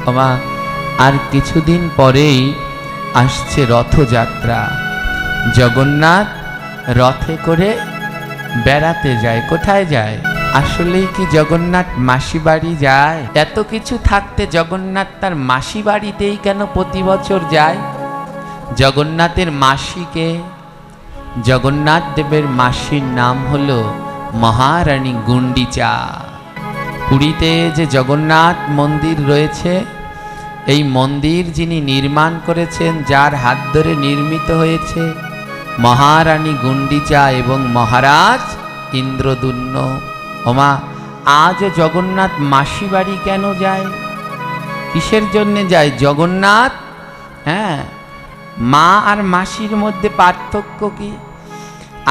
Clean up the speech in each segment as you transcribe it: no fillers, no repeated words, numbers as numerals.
ওমা আর কিছুদিন পরেই আসছে রথযাত্রা। জগন্নাথ রথে করে বেড়াতে যায়। কোথায় যায়? আসলেই কি জগন্নাথ মাসি বাড়ি যায়? এত কিছু থাকতে জগন্নাথ তার মাসি বাড়িতেই কেন প্রতি বছর যায়? জগন্নাথের মাসিকে, জগন্নাথ দেবের মাসির নাম হলো মহারানী গুন্ডিচা। পুরীতে যে জগন্নাথ মন্দির রয়েছে, এই মন্দির যিনি নির্মাণ করেছেন, যার হাত ধরে নির্মিত হয়েছে, মহারানী গুন্ডিচা এবং মহারাজ ইন্দ্রদুম্ন। ওমা আজ জগন্নাথ মাসি বাড়ি কেন যায়? কিসের জন্যে যায় জগন্নাথ? মা আর মাসির মধ্যে পার্থক্য কি?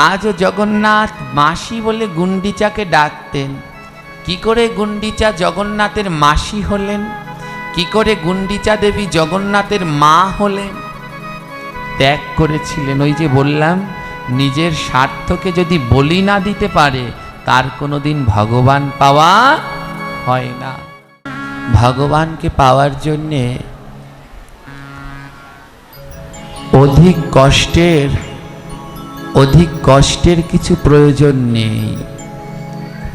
আজও জগন্নাথ মাসি বলে গুন্ডিচাকে ডাকতেন। কি করে গুন্ডিচা জগন্নাথের মাসি হলেন? কি করে গুন্ডিচা দেবী জগন্নাথের মা হলেন? ত্যাগ করেছিলেন। ওই যে বললাম, নিজের স্বার্থকে যদি বলি না দিতে পারে তার কোনোদিন ভগবান পাওয়া হয় না। ভগবানকে পাওয়ার জন্যে অধিক কষ্টের কিছু প্রয়োজন নেই।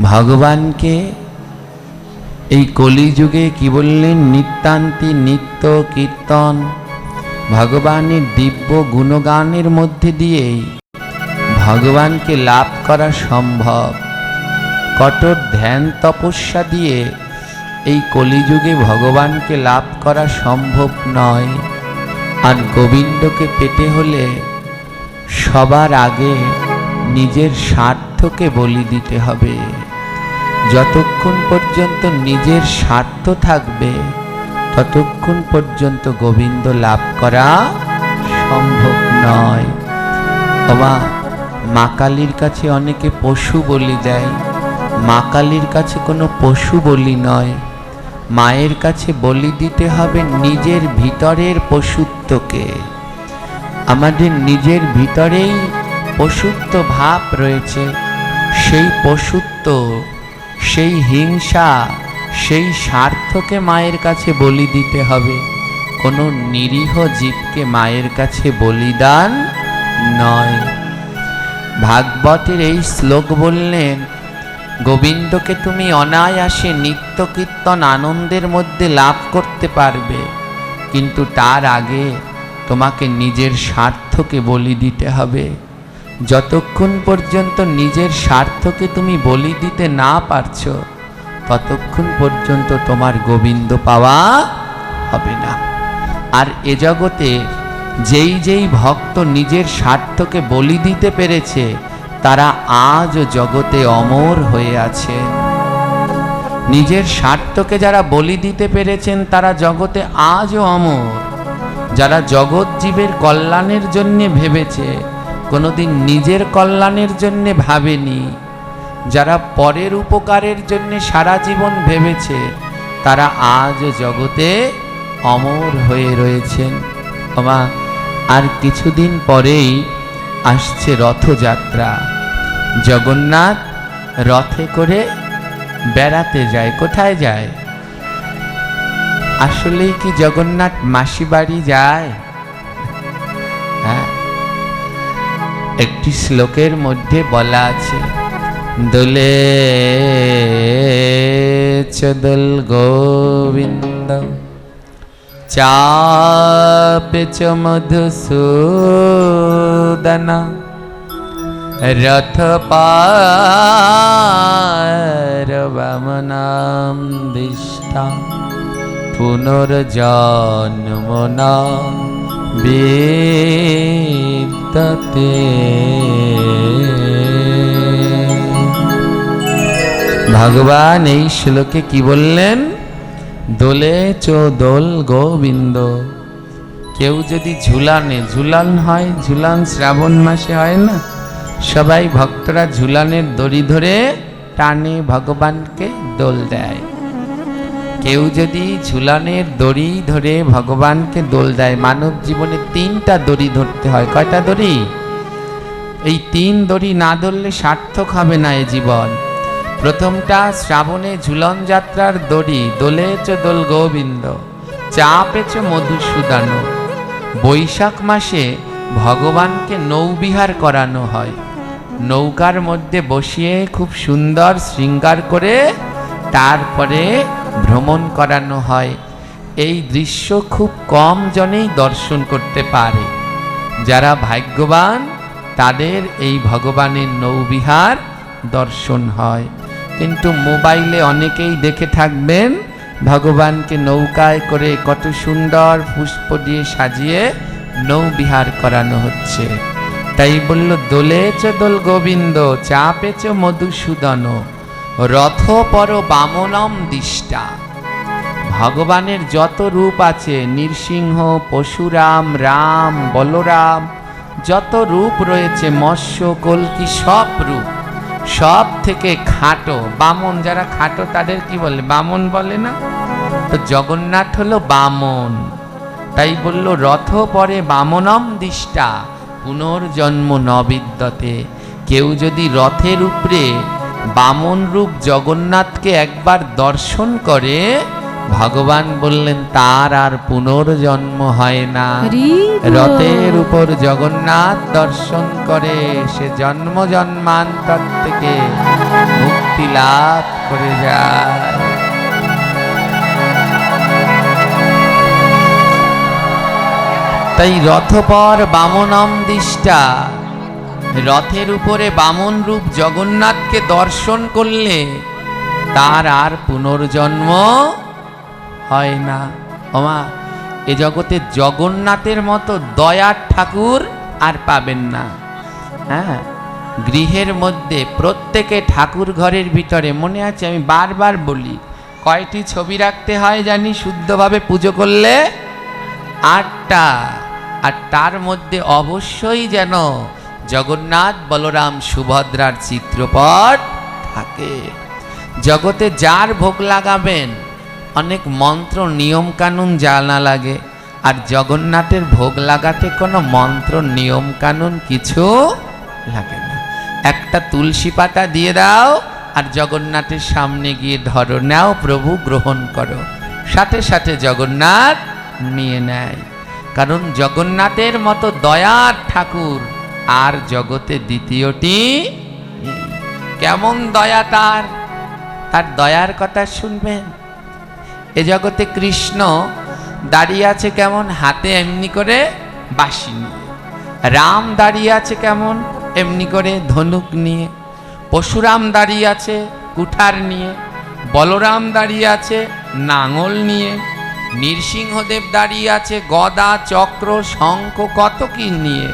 ভগবানকে এই কলিযুগে কি বললেন? নিত্যান্তি নিত্য কীর্তন, ভগবানের দিব্য গুণগানের মধ্যে দিয়েই ভগবানকে লাভ করা সম্ভব। কঠোর ধ্যান তপস্যা দিয়ে এই কলিযুগে ভগবানকে লাভ করা সম্ভব নয়। আর গোবিন্দকে পেতে হলে সবার আগে নিজের স্বার্থকে বলি দিতে হবে। যতক্ষণ পর্যন্ত নিজের স্বার্থ থাকবে ততক্ষণ পর্যন্ত গোবিন্দ লাভ করা সম্ভব নয়। বাবা, মা কালীর কাছে অনেকে পশু বলি দেয়। মা কালীর কাছে কোনো পশু বলি নয়। মায়ের কাছে বলি দিতে হবে নিজের ভিতরের পশুত্বকে। আমাদের নিজের ভিতরেই পশুত্ব ভাব রয়েছে। সেই পশুত্ব, সেই হিংসা, সেই স্বার্থকে মায়ের কাছে বলি দিতে হবে। কোনো নিরীহ জীবকে মায়ের কাছে বলিদান নয়। ভাগবতের এই শ্লোক বললেন, গোবিন্দকে তুমি অনায়াসে নিত্য কীর্তন আনন্দের মধ্যে লাভ করতে পারবে, কিন্তু তার আগে তোমাকে নিজের স্বার্থকে বলি দিতে হবে। যতক্ষণ পর্যন্ত নিজের স্বার্থকে তুমি বলি দিতে না পারছো ততক্ষণ পর্যন্ত তোমার গোবিন্দ পাওয়া হবে না। আর এ জগতে যেই ভক্ত নিজের স্বার্থকে বলি দিতে পেরেছে তারা আজও জগতে অমর হয়ে আছে। নিজের স্বার্থকে যারা বলি দিতে পেরেছেন তারা জগতে আজও অমর। যারা জগৎ জীবের কল্যাণের জন্য ভেবেছে, কোনোদিন নিজের কল্যাণের জন্য ভাবেনি, যারা পরের উপকারের জন্য সারা জীবন ভেবেছে, তারা আজ জগতে অমর হয়ে রয়েছেন। ওমা আর কিছুদিন পরেই আসছে রথযাত্রা। জগন্নাথ রথে করে বেড়াতে যায়। কোথায় যায়? আসলেই কি জগন্নাথ মাসি বাড়ি যায়? একটি শ্লোকের মধ্যে বলা আছে, দোলে চদল গোবিন্দ চাপে চ মধুসূদন রথ পার বামনাম দিষ্টা পুনর্জন্ম না বিদ্যতে। ভগবান এই শ্লোকে কি বললেন? দোলে চো দোল গোবিন্দ। কেউ যদি ঝুলান হয়, ঝুলান শ্রাবণ মাসে হয় না, সবাই ভক্তরা ঝুলানের দড়ি ধরে টানে ভগবানকে দোল দেয়। কেউ যদি ঝুলানের দড়ি ধরে ভগবানকে দোল দেয়, মানব জীবনে 3টা দড়ি ধরতে হয়। কয়টা দড়ি? এই 3 দড়ি না ধরলে সার্থক হবে না এ জীবন। প্রথমটা শ্রাবণে ঝুলন যাত্রার দড়ি, দোলে চ দোল গোবিন্দ। চাপেছ মধুসূদন। বৈশাখ মাসে ভগবানকে নৌবিহার করানো হয়, নৌকার মধ্যে বসিয়ে খুব সুন্দর শৃঙ্গার করে তারপরে ভ্রমণ করানো হয়। এই দৃশ্য খুব কম জনেই দর্শন করতে পারে। যারা ভাগ্যবান তাদের এই ভগবানের নৌবিহার দর্শন হয়। কিন্তু মোবাইলে অনেকেই দেখে থাকবেন ভগবানকে নৌকায় করে কত সুন্দর পুষ্প দিয়ে সাজিয়ে নৌবিহার করানো হচ্ছে। তাই বলল দোলেচ দোল গোবিন্দ চাপেচ মধুসূদন রথ পর বামনম দিষ্টা। ভগবানের যত রূপ আছে, নৃসিংহ, পশুরাম, রাম, বলরাম, যত রূপ রয়েছে, মৎস্য, কল্কি, সব রূপ, সব থেকে খাটো বামন। যারা খাটো তাদের কি বলে? বামন বলে না? তো জগন্নাথ হলো বামন। তাই বলল রথ পরে বামনম দিষ্টা পুনর্জন্ম নবিদ্যতে। কেউ যদি রথের উপরে বামন রূপ জগন্নাথকে একবার দর্শন করে, ভগবান বললেন তার আর পুনর্জন্ম হয় না। রথের উপর জগন্নাথ দর্শন করে সে জন্ম জন্মান্তর থেকে মুক্তি লাভ করে যায়। তাই রথপর বামনম দিষ্টা, রথের উপরে বামন রূপ জগন্নাথকে দর্শন করলে তার আর পুনর্জন্ম হয় না। ওমা, এ জগতে জগন্নাথের মতো দয়ার ঠাকুর আর পাবেন না। হ্যাঁ, গৃহের মধ্যে প্রত্যেকে ঠাকুর ঘরের ভিতরে, মনে আছে আমি বারবার বলি, কয়টি ছবি রাখতে হয় জানি শুদ্ধভাবে পুজো করলে? 8টা। আর তার মধ্যে অবশ্যই যেন জগন্নাথ, বলরাম, সুভদ্রার চিত্রপট থাকে। জগতে যার ভোগ লাগাবেন অনেক মন্ত্র নিয়ম কানুন জানা লাগে, আর জগন্নাথের ভোগ লাগাতে কোনো মন্ত্র নিয়ম কানুন কিছু লাগে না। একটা তুলসী পাতা দিয়ে দাও আর জগন্নাথের সামনে গিয়ে ধরো, নাও প্রভু গ্রহণ করো, সাথে সাথে জগন্নাথ নিয়ে নেয়। কারণ জগন্নাথের মতো দয়ার ঠাকুর আর জগতে দ্বিতীয়টি। কেমন দয়া তার, তার দয়ার কথা শুনবেন। এ জগতে কৃষ্ণ দাঁড়িয়ে আছে কেমন? হাতে এমনি করে বাঁশি নিয়ে। রাম দাঁড়িয়ে আছে কেমন? এমনি করে ধনুক নিয়ে। পশুরাম দাঁড়িয়ে আছে কুঠার নিয়ে। বলরাম দাঁড়িয়ে আছে নাঙল নিয়ে। নৃসিংহদেব দাঁড়িয়ে আছে গদা, চক্র, শঙ্খ, কত কি নিয়ে।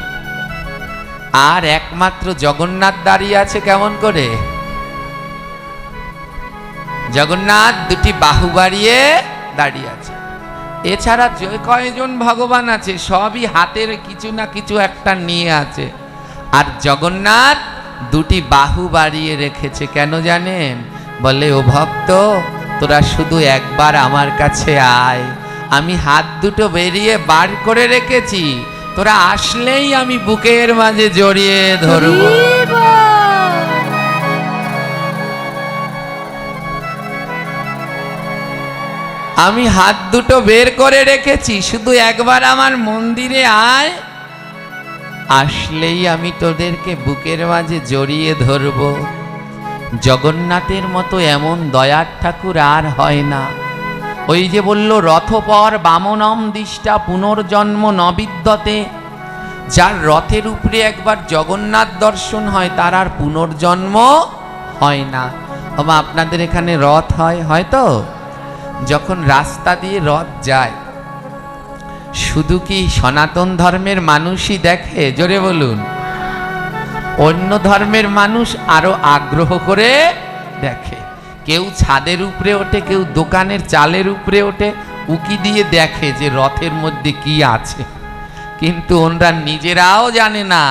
আর একমাত্র জগন্নাথ দাঁড়িয়ে আছে কেমন করে? জগন্নাথ দুটি বাহু বাড়িয়ে দাঁড়িয়ে আছে। এছাড়া যে কয়জন ভগবান আছে সবই হাতের কিছু না কিছু একটা নিয়ে আছে। আর জগন্নাথ দুটি বাহু বাড়িয়ে রেখেছে কেন জানেন? বলে ও ভক্ত, তোরা শুধু একবার আমার কাছে আয়, আমি হাত দুটো বেরিয়ে বার করে রেখেছি, তোরা আসলেই আমি বুকের মাঝে জড়িয়ে ধরব। আমি হাত দুটো বের করে রেখেছি, শুধু একবার আমার মন্দিরে আয়, আসলেই আমি তোদেরকে বুকের মাঝে জড়িয়ে ধরব। জগন্নাথের মতো এমন দয়ার ঠাকুর আর হয় না। ওই যে বলল রথপর বামনম দিষ্টা পুনর্জন্ম নবিদ্যতে, যার রথের উপরে একবার জগন্নাথ দর্শন হয় তার আর পুনর্জন্ম হয় না। বাবা, আপনাদের এখানে রথ হয় হয়তো? যখন রাস্তা দিয়ে রথ যায়, শুধু কি সনাতন ধর্মের মানুষই দেখে? জোরে বলুন। অন্য ধর্মের মানুষ আরো আগ্রহ করে দেখে। কেউ ছাদের উপরে ওঠে, কেউ দোকানের চালের উপরে ওঠে, উকি দিয়ে দেখে যে রথের মধ্যে কি আছে। কিন্তু ওনরা নিজেরাও জানে না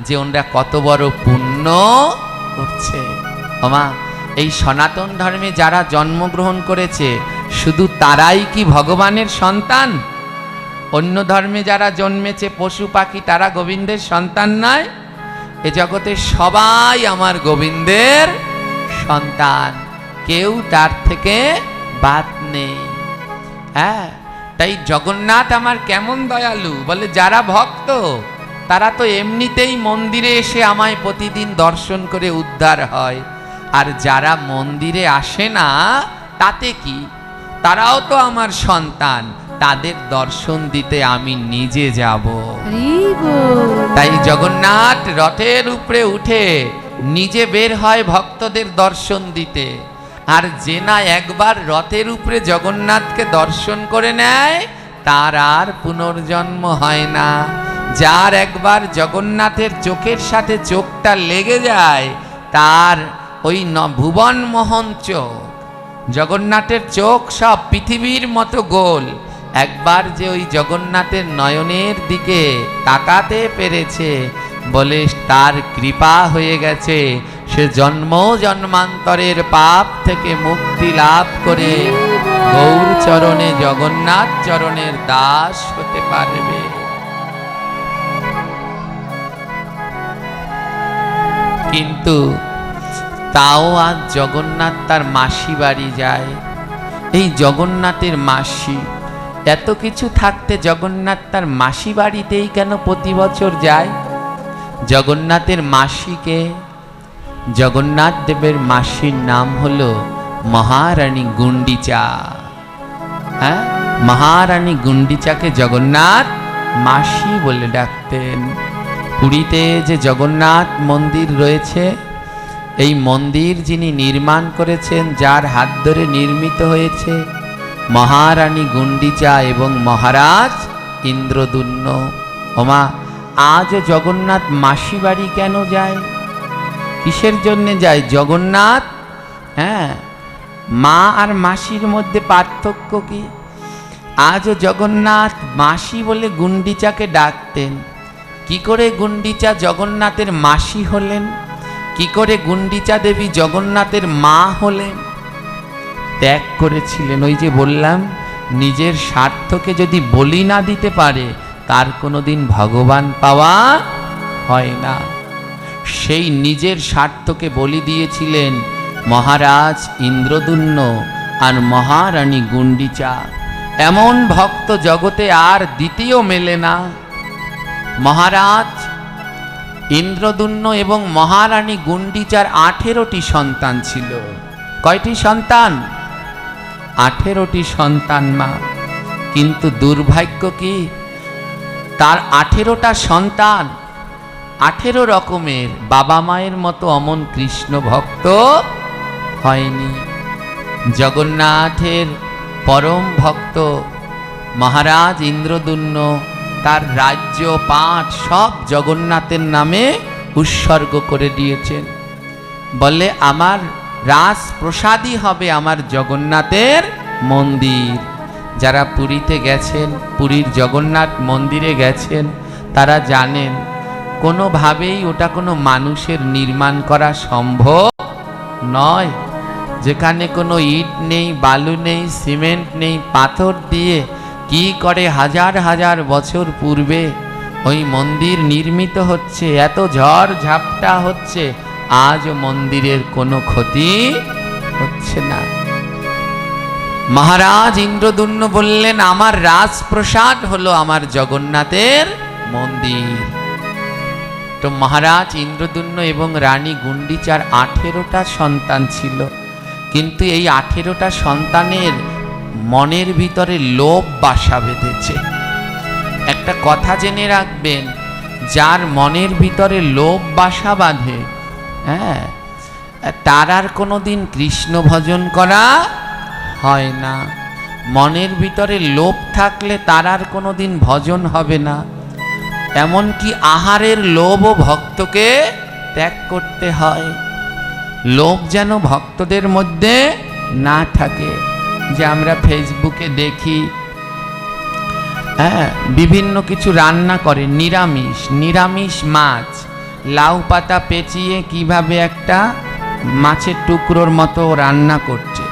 যে ওনরা কত বড় পুণ্য করছে। আমা, এই সনাতন ধর্মে যারা জন্মগ্রহণ করেছে শুধু তারাই কি ভগবানের সন্তান? অন্য ধর্মে যারা জন্মেছে পশু পাখি তারা গোবিন্দের সন্তান নয়? এ জগতে সবাই আমার গোবিন্দের সন্তান, কেউ তার থেকে বাদ নেই। হ্যাঁ, তাই জগন্নাথ আমার কেমন দয়ালু, বলে যারা ভক্ত তারা তো এমনিতেই মন্দিরে এসে আমায় প্রতিদিন দর্শন করে উদ্ধার হয়, আর যারা মন্দিরে আসে না তাতে কি, তারাও তো আমার সন্তান, তাদের দর্শন দিতে আমি নিজে যাব। তাই জগন্নাথ রথের উপরে উঠে নিজে বের হয় ভক্তদের দর্শন দিতে। আর যে না একবার রথের উপরে জগন্নাথকে দর্শন করে নেয় তার আর পুনর্জন্ম হয় না। যার একবার জগন্নাথের চোখের সাথে চোখটা লেগে যায় তার ওই ভুবন মোহন চোখ, জগন্নাথের চোখ সব পৃথিবীর মতো গোল, একবার যে ওই জগন্নাথের নয়নের দিকে তাকাতে পেরেছে বলে তার কৃপা হয়ে গেছে, সে জন্ম জন্মান্তরের পাপ থেকে মুক্তি লাভ করে গৌর চরণে জগন্নাথ চরণের দাস হতে পারবে। কিন্তু তাও আজ জগন্নাথ তার মাসি বাড়ি যায়। এই জগন্নাথের মাসি, এত কিছু থাকতে জগন্নাথ তার মাসি বাড়িতেই কেন প্রতি বছর যায়? জগন্নাথের মাসিকে, জগন্নাথ দেবের মাসির নাম হলো মহারানী গুন্ডিচা। হ্যাঁ, মহারানী গুন্ডিচাকে জগন্নাথ মাসি বলে ডাকতেন। পুরীতে যে জগন্নাথ মন্দির রয়েছে, এই মন্দির যিনি নির্মাণ করেছেন, যার হাত ধরে নির্মিত হয়েছে, মহারানী গুন্ডিচা এবং মহারাজ ইন্দ্রদুম্ন। ওমা, আজ জগন্নাথ মাসি বাড়ি কেন যায়? কিসের জন্য যায় জগন্নাথ? হ্যাঁ, মা আর মাসির মধ্যে পার্থক্য কি? আজও জগন্নাথ মাসি বলে গুন্ডিচাকে ডাকতেন। কি করে গুন্ডিচা জগন্নাথের মাসি হলেন? কি করে গুন্ডিচা দেবী জগন্নাথের মা হলেন? ত্যাগ করেছিলেন। ওই যে বললাম, নিজের স্বার্থকে যদি বলি না দিতে পারে তার কোনোদিন ভগবান পাওয়া হয় না। সেই নিজের স্বার্থকে বলি দিয়েছিলেন মহারাজ ইন্দ্রদুম্ন আর মহারানী গুন্ডিচা। এমন ভক্ত জগতে আর দ্বিতীয় মেলে না। মহারাজ ইন্দ্রদুম্ন এবং মহারানী গুন্ডিচার 18টি সন্তান ছিল। কয়টি সন্তান? 18টি সন্তান মা। কিন্তু দুর্ভাগ্য কি, তার 18টা সন্তান 18 রকমের বাবা মায়ের মতো অমন কৃষ্ণ ভক্ত হয়নি। জগন্নাথের পরম ভক্ত মহারাজ ইন্দ্রদুম্ন তার রাজ্য পাঠ সব জগন্নাথের নামে উৎসর্গ করে দিয়েছেন। বলে আমার রাজপ্রসাদই হবে আমার জগন্নাথের মন্দির। যারা পুরীতে গেছেন, পুরীর জগন্নাথ মন্দিরে গেছেন, তারা জানেন কোনোভাবেই ওটা কোনো মানুষের নির্মাণ করা সম্ভব নয়। যেখানে কোনো ইট নেই, বালু নেই, সিমেন্ট নেই, পাথর দিয়ে কি করে হাজার হাজার বছর পূর্বে ওই মন্দির নির্মিত হচ্ছে, এত ঝড় ঝাপটা হচ্ছে, আজ মন্দিরের কোনো ক্ষতি হচ্ছে না। মহারাজ ইন্দ্রদুম্ন বললেন আমার রাজপ্রসাদ হলো আমার জগন্নাথের মন্দির। তো মহারাজ ইন্দ্রদুম্ন এবং রানী গুন্ডিচার 18টা সন্তান ছিল। কিন্তু এই 18টা সন্তানের মনের ভিতরে লোভ বাসা বেঁধেছে। একটা কথা জেনে রাখবেন, যার মনের ভিতরে লোভ বাসা বাঁধে, হ্যাঁ, তার আর কোনোদিন কৃষ্ণ ভজন করা হয় না। মনের ভিতরে লোভ থাকলে তার আর কোনোদিন ভজন হবে না। এমনকি আহারের লোভও ভক্তকে ত্যাগ করতে হয়। লোভ যেন ভক্তদের মধ্যে না থাকে। যে আমরা ফেসবুকে দেখি, হ্যাঁ, বিভিন্ন কিছু রান্না করে, নিরামিষ নিরামিষ মাছ, লাউ পাতা পেঁচিয়ে কিভাবে একটা মাছের টুকরোর মতো রান্না করছে,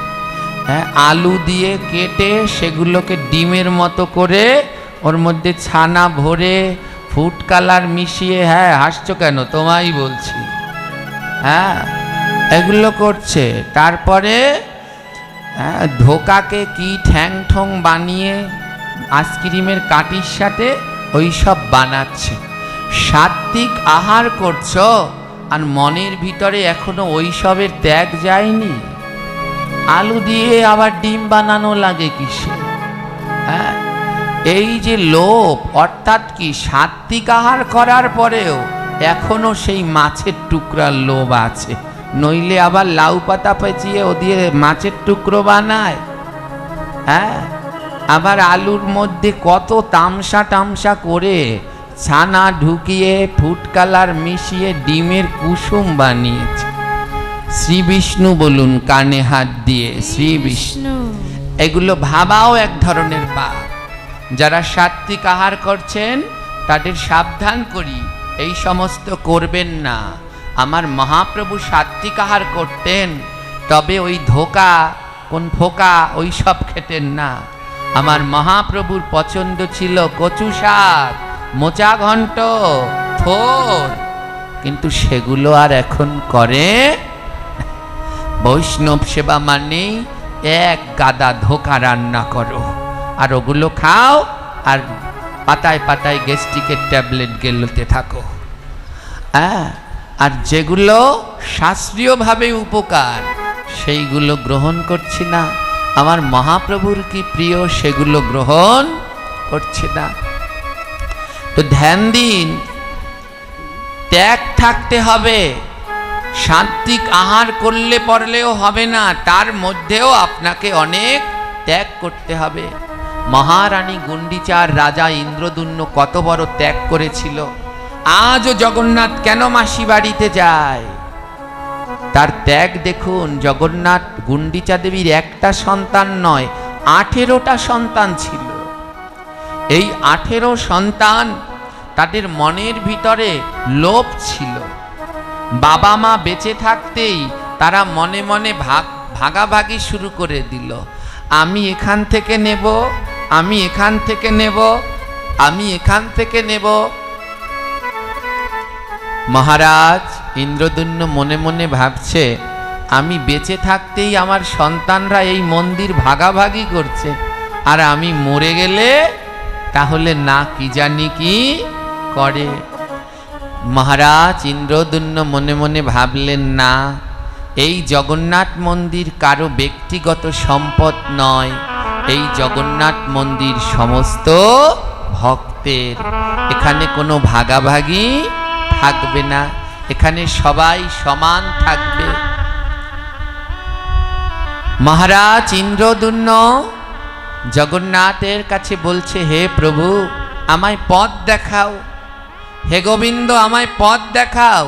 হ্যাঁ, আলু দিয়ে কেটে সেগুলোকে ডিমের মতো করে ওর মধ্যে ছানা ভরে ফুড কালার মিশিয়ে, হ্যাঁ হাসছো কেন, তোমায় বলছি, হ্যাঁ এগুলো করছে। তারপরে ধোকাকে কি ঠ্যাং ঠং বানিয়ে আইসক্রিমের কাঠির সাথে ওই সব বানাচ্ছে। সাত্বিক আহার করছো আর মনের ভিতরে এখনো ওই সবের ত্যাগ যায়নি। আলু দিয়ে আবার ডিম বানানো লাগে কিসে? হ্যাঁ, এই যে লোভ, অর্থাৎ কি সাত্বিক আহার করার পরেও এখনো সেই মাছের টুকরার লোভ আছে। নইলে আবার লাউ পাতা পেঁচিয়ে ও দিয়ে মাছের টুকরো বানায়। হ্যাঁ, আবার আলুর মধ্যে কত তামসা টামসা করে ছানা ঢুকিয়ে ফুড কালার মিশিয়ে ডিমের কুসুম বানিয়েছে। শ্রী বিষ্ণু বলুন কানে হাত দিয়ে, শ্রী বিষ্ণু। এগুলো ভাবাও এক ধরনের পাপ। যারা সাত্বিক আহার করছেন তাদের সাবধান করি, এই সমস্ত করবেন না। আমার মহাপ্রভু সাত্বিক আহার করতেন, তবে ওই ধোকা কোন ফোকা ওই সব খেতেন না। আমার মহাপ্রভুর পছন্দ ছিল কচু শাক, মোচা ঘন্ট, থোর, কিন্তু সেগুলো আর এখন করে। বৈষ্ণব সেবা মানেই এক গাদা ধোকা রান্না করো আর ওগুলো খাও আর পাতায় পাতায় গ্যাস্ট্রিকের ট্যাবলেট গেলতে থাকো। হ্যাঁ, আর যেগুলো শাস্ত্রীয়ভাবে উপকার সেইগুলো গ্রহণ করছি না। আমার মহাপ্রভুর কি প্রিয় সেগুলো গ্রহণ করছে না। তো ধ্যান দিন, ত্যাগ থাকতে হবে। সাত্বিক আহার করলে পরলেও হবে না, তার মধ্যেও আপনাকে অনেক ত্যাগ করতে হবে। মহারানী গুন্ডিচার রাজা ইন্দ্রদুম্ন কত বড় ত্যাগ করেছিল। আজও জগন্নাথ কেন মাসি বাড়িতে যায়? তার ত্যাগ দেখুন। জগন্নাথ গুন্ডিচা দেবীর একটা সন্তান নয়, 18টা সন্তান ছিল। এই 18 সন্তান, তাদের মনের ভিতরে লোভ ছিল। বাবা মা বেঁচে থাকতেই তারা মনে মনে ভাগাভাগি শুরু করে দিল। আমি এখান থেকে নেব, আমি এখান থেকে নেব, আমি এখান থেকে নেব। মহারাজ ইন্দ্রদুম্ন মনে মনে ভাবছে, আমি বেঁচে থাকতেই আমার সন্তানরা এই মন্দির ভাগাভাগি করছে, আর আমি মরে গেলে তাহলে না কি জানি কি করে। মহারাজ ইন্দ্রদুম্ন মনে মনে ভাবলেন, না, এই জগন্নাথ মন্দির কারো ব্যক্তিগত সম্পদ নয়, এই জগন্নাথ মন্দির সমস্ত ভক্তের। এখানে কোনো ভাগাভাগি থাকবে না, এখানে সবাই সমান থাকবে। মহারাজ ইন্দ্রদুম্ন জগন্নাথের কাছে বলছে, হে প্রভু, আমায় পথ দেখাও, হে গোবিন্দ আমায় পথ দেখাও।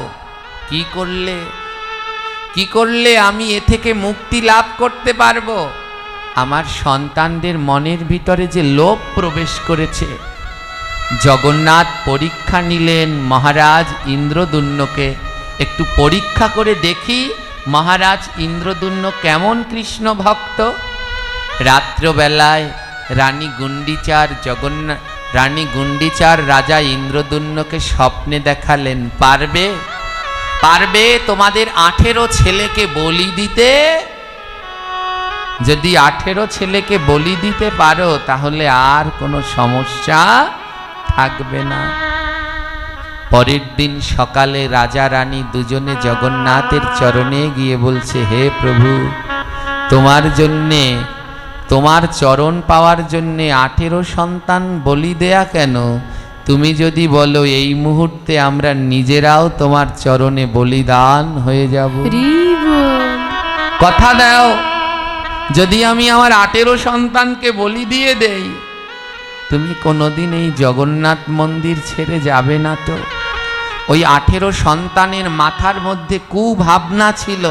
কি করলে আমি এ থেকে মুক্তি লাভ করতে পারবো? আমার সন্তানদের মনের ভিতরে যে লোভ প্রবেশ করেছে। জগন্নাথ পরীক্ষা নিলেন মহারাজ ইন্দ্রদুম্নকে। একটু পরীক্ষা করে দেখি মহারাজ ইন্দ্রদুম্ন কেমন কৃষ্ণ ভক্ত। রাত্রবেলায় রানী গুন্ডিচার রাজা ইন্দ্রদুম্নকে স্বপ্নে দেখালেন, পারবে তোমাদের 18 ছেলেকে বলি দিতে? যদি 18 ছেলেকে বলি দিতে পারো তাহলে আর কোনো সমস্যা থাকবে না। পরের দিন সকালে রাজা রানী দুজনে জগন্নাথের চরণে গিয়ে বলছে, হে প্রভু, তোমার জন্যে, তোমার চরণ পাওয়ার জন্যে 18 সন্তান বলি দেয়া কেন? তুমি যদি বলো এই মুহূর্তে আমরা নিজেরাও তোমার চরণে বলিদান হয়ে যাব। কথা দাও, যদি আমি আমার 18 সন্তানকে বলি দিয়ে দেই, তুমি কোনোদিন এই জগন্নাথ মন্দির ছেড়ে যাবে না তো? ওই 18 সন্তানের মাথার মধ্যে কুভাবনা ছিল।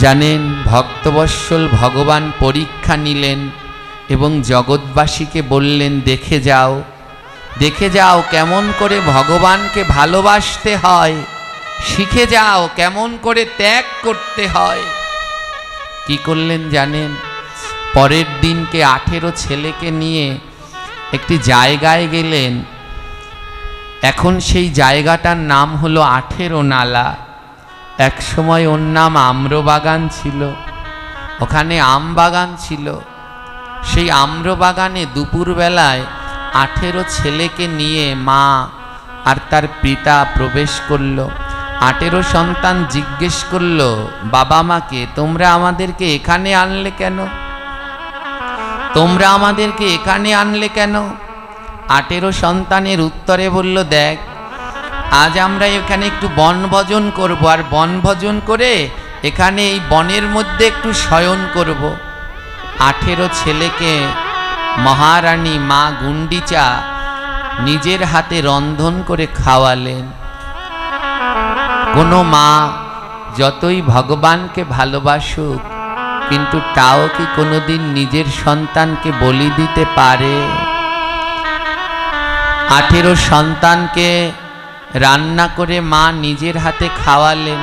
জানেন, ভক্তবৎসল ভগবান পরীক্ষা নিলেন এবং জগৎবাসীকে বললেন, দেখে যাও কেমন করে ভগবানকে ভালোবাসতে হয়, শিখে যাও কেমন করে ত্যাগ করতে হয়। কি করলেন জানেন? পরের দিনকে 18 ছেলেকে নিয়ে একটি জায়গায় গেলেন। এখন সেই জায়গাটার নাম হলো 18 নালা। এক সময় ওর নাম আম্রবাগান ছিল। ওখানে আম বাগান ছিল। সেই আম্র বাগানে দুপুরবেলায় 18 ছেলেকে নিয়ে মা আর তার পিতা প্রবেশ করল। 18 সন্তান জিজ্ঞেস করল বাবা মাকে, তোমরা আমাদেরকে এখানে আনলে কেন? তোমরা আমাদেরকে এখানে আনলে কেন? 18 সন্তানের উত্তরে বলল, দেখ, আজ আমরা এখানে একটু বনভোজন করব, আর বনভোজন করে এখানে এই বনের মধ্যে একটু শয়ন করব। 18 ছেলেকে মহারানী মা গুন্ডিচা নিজের হাতে রন্ধন করে খাওয়ালেন। কোনো মা যতই ভগবানকে ভালোবাসুক, কিন্তু তাও কি কোনোদিন নিজের সন্তানকে বলি দিতে পারে? 18 সন্তানকে রান্না করে মা নিজের হাতে খাওয়ালেন।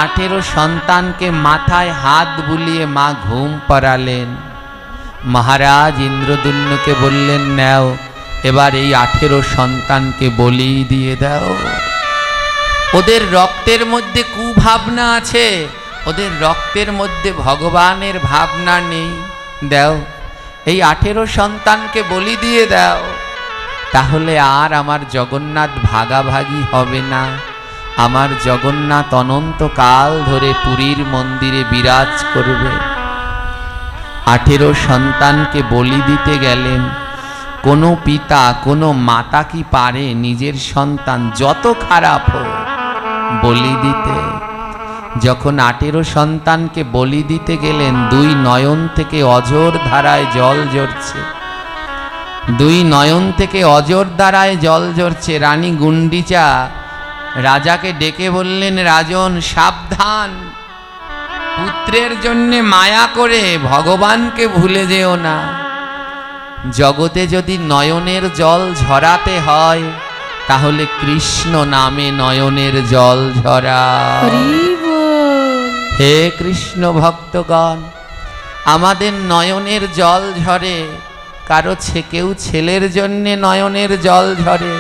18 সন্তানকে মাথায় হাত বুলিয়ে মা ঘুম পাড়ালেন। মহারাজ ইন্দ্রদুম্নকে বললেন, নাও এবার এই 18 সন্তানকে বলি দিয়ে দাও। ওদের রক্তের মধ্যে কুভাবনা আছে, ওদের রক্তের মধ্যে ভগবানের ভাবনা নেই। দাও, এই 18 সন্তানকে বলি দিয়ে দাও, তাহলে আর আমার জগন্নাথ ভাগাভাগি হবে না। আমার জগন্নাথ অনন্তকাল ধরে পুরীর মন্দিরে বিরাজ করবে। 18 সন্তানকে বলি দিতে গেলেন। কোনো পিতা কোনো মাতা কি পারে নিজের সন্তান যত খারাপ হোক বলি দিতে? যখন 18 সন্তানকে বলি দিতে গেলেন, 2 নয়ন থেকে অঝোর ধারায় জল ঝরছে। 2 নয়ন থেকে অঝোর ধারায় জল ঝরছে। রানী গুন্ডিচা রাজাকে ডেকে বললেন, রাজন সাবধান, পুত্রের জন্য মায়া করে ভগবানকে ভুলে যেও না। জগতে যদি নয়নের জল ঝরাতে হয়, তাহলে কৃষ্ণ নামে নয়নের জল ঝরা। হে কৃষ্ণ ভক্তগণ, আমাদের নয়নের জল ঝরে। কারো কেউ ছেলের জন্যে নয়নের জল ঝরে,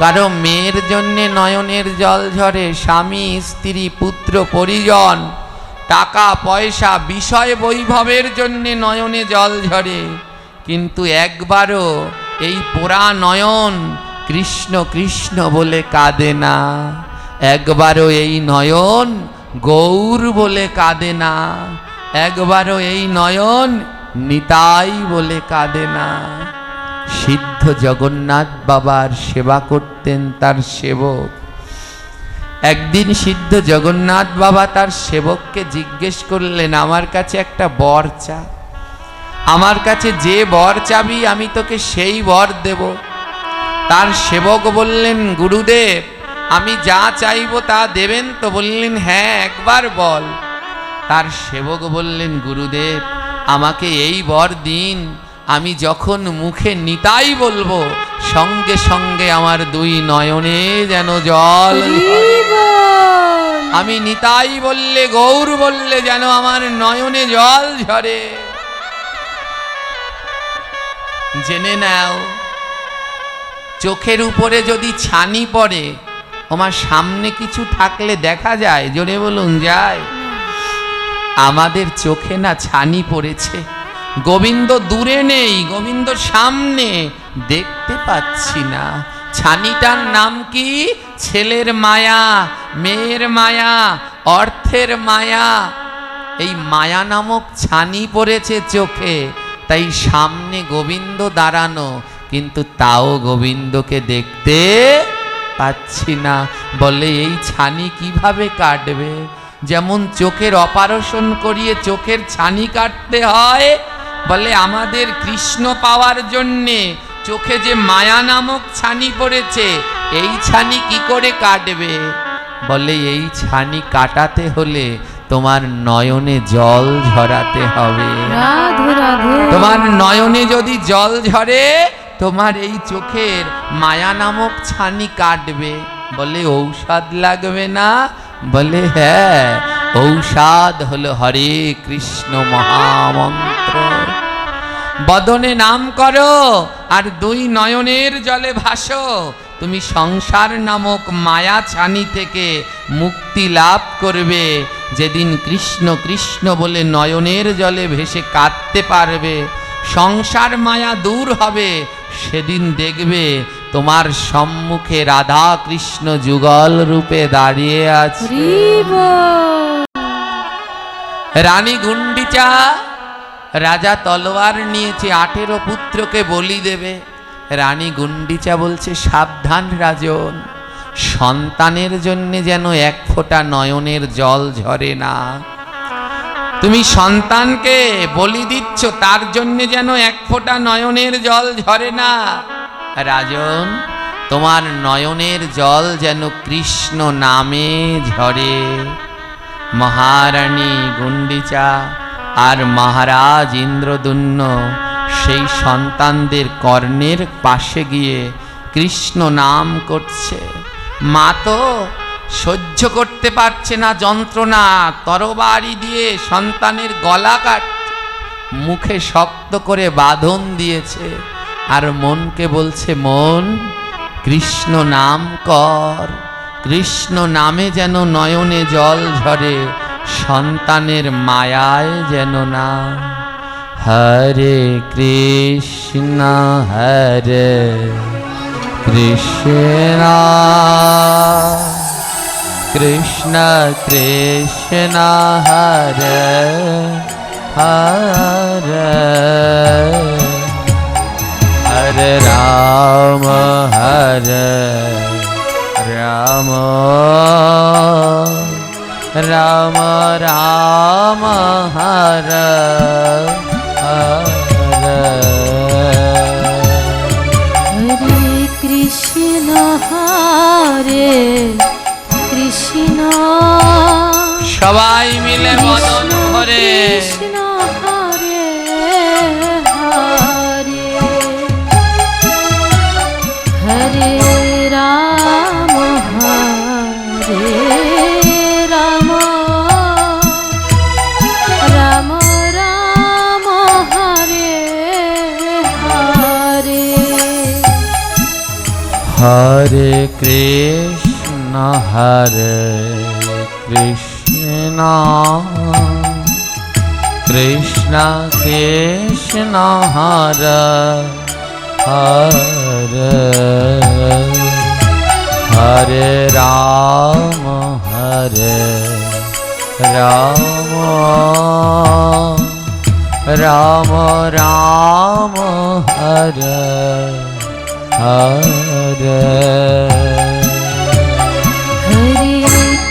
কারো মেয়ের জন্যে নয়নের জল ঝরে, স্বামী স্ত্রী পুত্র পরিজন টাকা পয়সা বিষয় বৈভবের জন্যে নয়নে জল ঝরে। কিন্তু একবারও এই পোড়া নয়ন কৃষ্ণ কৃষ্ণ বলে কাঁদে না। একবারও এই নয়ন গৌর বলে কাঁদে না। একবারও এই নয়ন নিতাই বলে কাঁদে না। সিদ্ধ জগন্নাথ বাবার সেবা করতেন তার সেবক। একদিন সিদ্ধ জগন্নাথ বাবা তার সেবককে জিজ্ঞেস করলেন, আমার কাছে একটা বর চা, আমার কাছে যে বর চাবি আমি তোকে সেই বর দেব। তার সেবক বললেন, গুরুদেব আমি যা চাইব তা দেবেন তো? বললেন, হ্যাঁ একবার বল। তার সেবক বললেন, গুরুদেব আমাকে এই বর দিন, আমি যখন মুখে নিতাই বলবো সঙ্গে সঙ্গে আমার 2 নয়নে যেন জল। আমি নিতাই বললে, গৌর বললে যেন আমার নয়নে জল ঝরে। জেনে নাও, চোখের উপরে যদি ছানি পড়ে, আমার সামনে কিছু থাকলে দেখা যায়? জোরে বলুন, যায়? আমাদের চোখে না ছানি পড়েছে। গোবিন্দ দূরে নেই, গোবিন্দ সামনে, দেখতে পাচ্ছি না। ছানিটার নাম কি? ছেলের মায়া, মেয়ের মায়া, অর্থের মায়া। এই মায়া নামক ছানি পড়েছে চোখে, তাই সামনে গোবিন্দ দাঁড়ানো, কিন্তু তাও গোবিন্দকে দেখতে পাচ্ছি না। বলে এই ছানি কিভাবে কাটবে? যেমন চোখের অপারেশন করিয়ে চোখের ছানি কাটতে হয়, বলে আমাদের কৃষ্ণ পাওয়ার জন্যে চোখে যে মায়া নামক ছানি পড়েছে, এই ছানি কি করে কাটবে? বলে এই ছানি কাটাতে হলে তোমার নয়নে জল ঝরাতে হবে। তোমার নয়নে যদি জল ঝরে, তোমার এই চোখের মায়া নামক ছানি কাটবে। বলে ঔষধ লাগবে না? বলে হ্যাঁ, ঔষধ হলো হরে কৃষ্ণ মহামন্ত্র। বদনে নাম করো আর 2 নয়নের জলে ভাসো, তুমি সংসার নামক মায়া ছানি থেকে মুক্তি লাভ করবে। যেদিন কৃষ্ণ কৃষ্ণ বলে নয়নের জলে ভেসে কাঁদতে পারবে, সংসার মায়া দূর হবে, সেদিন দেখবে তোমার সম্মুখে রাধা কৃষ্ণ যুগল রূপে দাঁড়িয়ে আছে। রানী গুন্ডিচা, রাজা তলোয়ার নিয়েছে, 18 পুত্রকে বলি দেবে। রানী গুন্ডিচা বলছে, সাবধান রাজন, সন্তানের জন্য যেন এক ফোঁটা নয়নের জল ঝরে না। তুমি সন্তানকে বলি দিচ্ছ, তার জন্য যেন এক ফোঁটা নয়নের জল ঝরে না। রাজন, তোমার নয়নের জল যেন কৃষ্ণ নামে ঝরে। মহারানী গুন্ডিচা আর মহারাজ ইন্দ্রদুম্ন সেই সন্তানদের কর্ণের পাশে গিয়ে কৃষ্ণ নাম করছে। মা তো সহ্য করতে পারছে না যন্ত্রণা, তরবারি দিয়ে সন্তানের গলা কাটছে, মুখে শক্ত করে বাঁধন দিয়েছে, আর মনকে বলছে, মন কৃষ্ণ নাম কর, কৃষ্ণ নামে যেন নয়নে জল ঝরে, সন্তানের মায়ায় যেন না। হরে কৃষ্ণ হরে কৃষ্ণ কৃষ্ণ কৃষ্ণ হরে হরে হরে রাম হরে রাম রাম রাম হরে হরে হরে কৃষ্ণ হরে কৃষ্ণ, সবাই মিলে বদন করে কৃষ্ণ হরে হরে হরে রাম হরে রাম রাম রাম হরে হরে হরে কৃষ্ণ হরে কৃষ্ণ কৃষ্ণ কৃষ্ণ হরে হরে হরে রাম রাম রাম রাম হরে হরে হরে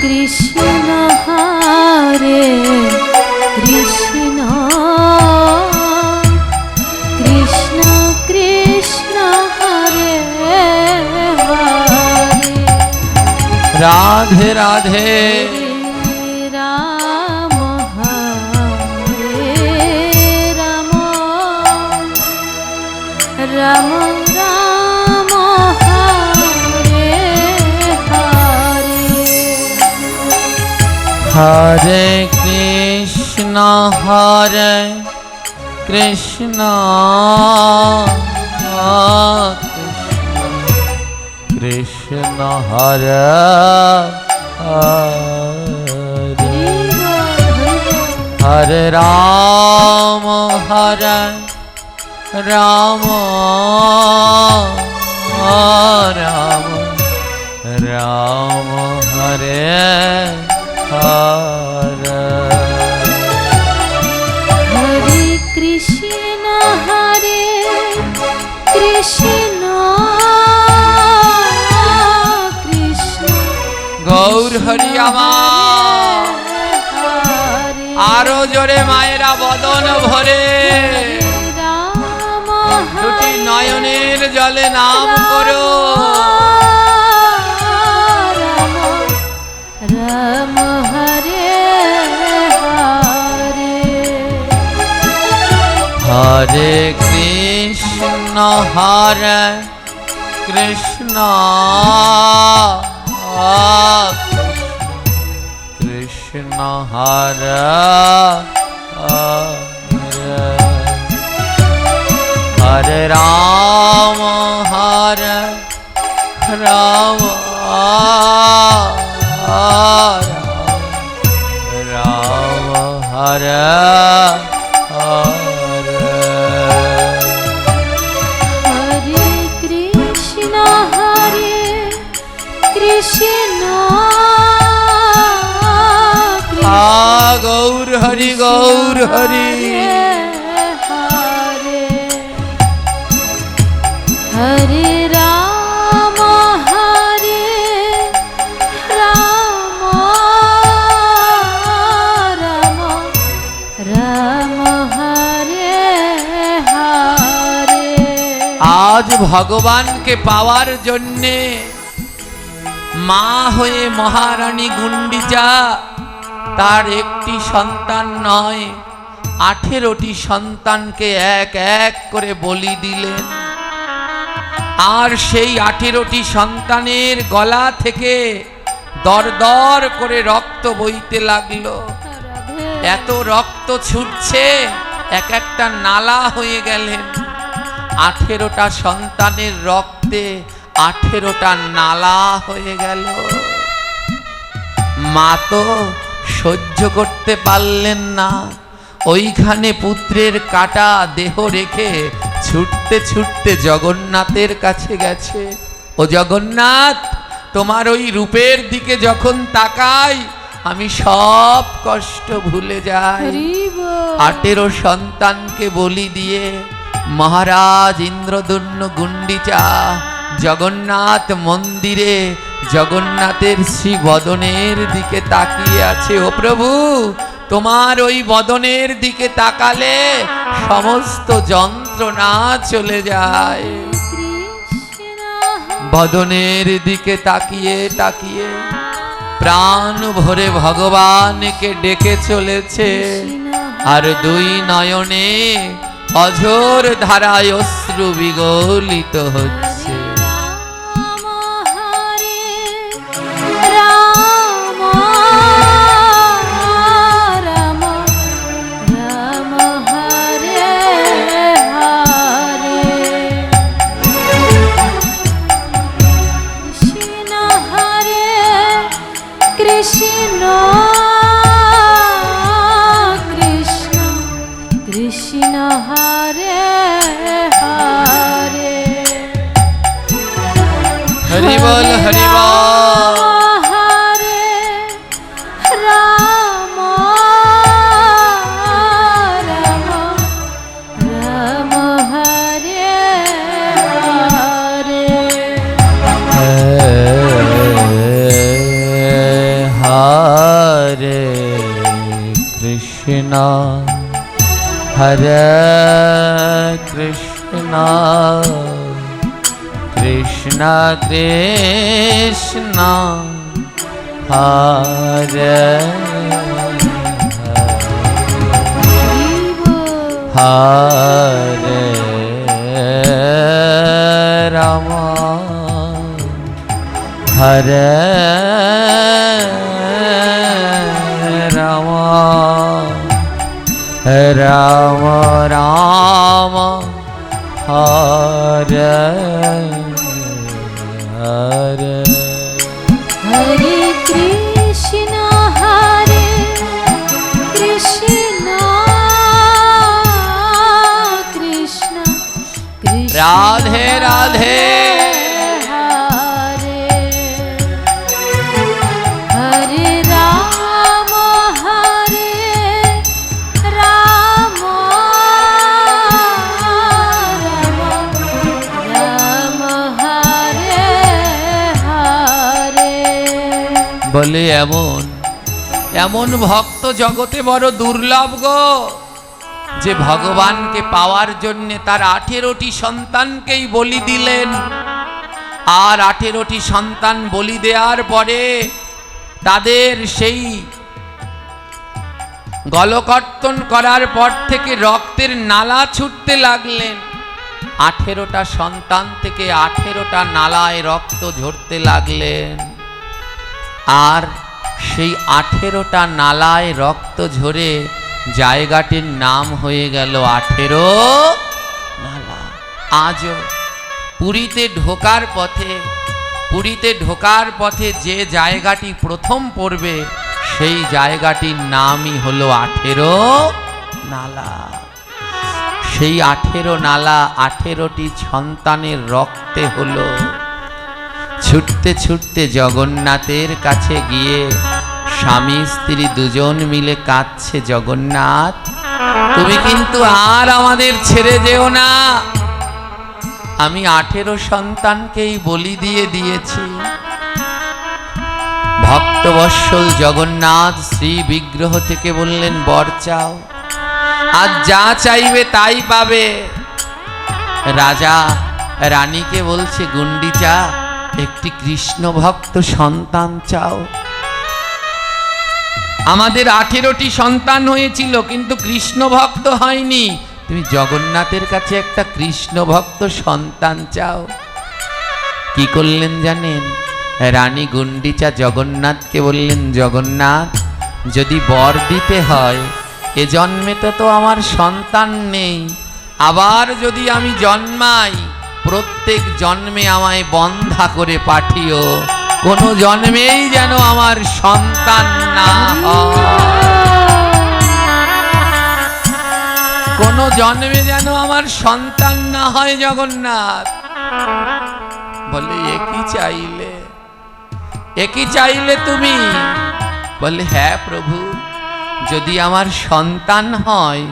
কৃষ্ণ হরে কৃষ্ণ কৃষ্ণ কৃষ্ণ হরে হরে রাধে রাধে রাম হরে রাম রাম রাম হরে হরে হরে কৃষ্ণ হরে কৃষ্ণ কৃষ্ণ হরে হরে হরে রাম রাম রাম রাম হরে হরে হরে কৃষ্ণ হরে কৃষ্ণ কৃষ্ণ গৌর হরি আমার হরে আরো জোরে মায়েরা বদন ভরে রাম দুটি নয়নের জলে নাম করো। রাম রাম হরে হরে হরে কৃষ্ণ হরে কৃষ্ণ কৃষ্ণ হরে হরে হরে রাম রাম হরে হরে হরে কৃষ্ণ গৌর হরি গৌর হরি হরে হরে রাম হরে রাম রাম রাম হরে হরে। আজ ভগবানকে পাওয়ার জন্যে মা হয়ে মহারানী গুন্ডিচা তার একটি সন্তান নয় 18টি সন্তানকে এক এক করে বলি দিলেন। আর সেই 18টি সন্তানের গলা থেকে দর দর করে রক্ত বইতে লাগলো। এত রক্ত ছুটছে এক একটা নালা হয়ে গেলেন। 18টা সন্তানের রক্তে 18টা নালা হয়ে গেল। মা তো সহ্য করতে পারলেন না, ওইখানে পুত্রের কাটা দেহ রেখে ছুটতে ছুটতে জগন্নাথের কাছে গেছে। ও জগন্নাথ, তোমার ওই রূপের দিকে যখন তাকাই আমি সব কষ্ট ভুলে যাই। 18 সন্তানকে বলি দিয়ে মহারাজ ইন্দ্রদুম্ন গুন্ডিচা জগন্নাথ মন্দিরে জগন্নাথের শ্রী বদনের দিকে তাকিয়ে আছে। ও প্রভু, তোমার ওই বদনের দিকে তাকালে সমস্ত যন্ত্রণা চলে যায়। বদনের দিকে তাকিয়ে তাকিয়ে প্রাণ ভরে ভগবানকে ডেকে চলেছে। আর 2 নয়নে অঝোর ধারায় অশ্রু বিগলিত হচ্ছে। কৃষ্ণ কৃষ্ণ কৃষ্ণ হরে হরে হরি বল হরি বল। হরে রাম রাম রাম হরে হরে হরে কৃষ্ণ হরে কৃষ্ণ কৃষ্ণ কৃষ্ণ হরে হরে রাম হরে রাম রাম রাম হরে হরে হরে কৃষ্ণ কৃষ্ণ কৃষ্ণ রাধে রাধে হরে হরে রাম রাম রাম হরে হরে। বলে এমন এমন ভক্ত জগতে বড় দুর্লভ গো, যে ভগবানকে পাওয়ার জন্য তার 18টি সন্তানকেই বলি দিলেন। আর 18টি সন্তান বলি দেওয়ার পরে তাদের সেই গলকর্তন করার পর থেকে রক্তের নালা ছুটতে লাগলেন। 18টা সন্তান থেকে 18টা নালায় রক্ত ঝরতে লাগলেন। আর সেই 18টা নালায় রক্ত ঝরে জায়গাটির নাম হয়ে গেল 18 নালা। আজও পুরীতে ঢোকার পথে যে জায়গাটি প্রথম পড়বে সেই জায়গাটির নামই হলো 18 নালা। সেই 18 নালা 18টি সন্তানের রক্তে হলো। ছুটতে ছুটতে জগন্নাথের কাছে গিয়ে স্বামী স্ত্রী দুজন মিলে কাঁদছে, জগন্নাথ তুমি কিন্তু আর আমাদের ছেড়ে যেও না। আমি 18 সন্তানকেই বলি দিয়ে দিয়েছি। ভক্তবৎসল জগন্নাথ শ্রী বিগ্রহ থেকে বললেন, বর চাও, আজ যা চাইবে তাই পাবে। রাজা রানীকে বলছে, গুন্ডিচা একটি কৃষ্ণ ভক্ত সন্তান চাও। আমাদের 18টি সন্তান হয়েছিল, কিন্তু কৃষ্ণ ভক্ত হয়নি। তুমি জগন্নাথের কাছে একটা কৃষ্ণ ভক্ত সন্তান চাও। কি করলেন জানেন? রানী গুন্ডিচা জগন্নাথকে বললেন, জগন্নাথ যদি বর দিতে হয়, এ জন্মে তো আমার সন্তান নেই, আবার যদি আমি জন্মাই প্রত্যেক জন্মে আমায় বন্ধা করে পাঠিও, কোনো জন্মেই যেন আমার সন্তান না হয়, কোনো জন্মে যেন আমার সন্তান না হয়। জগন্নাথ বলে, একই চাইলে, একই চাইলে তুমি? বলে, হ্যাঁ প্রভু, যদি আমার সন্তান হয়,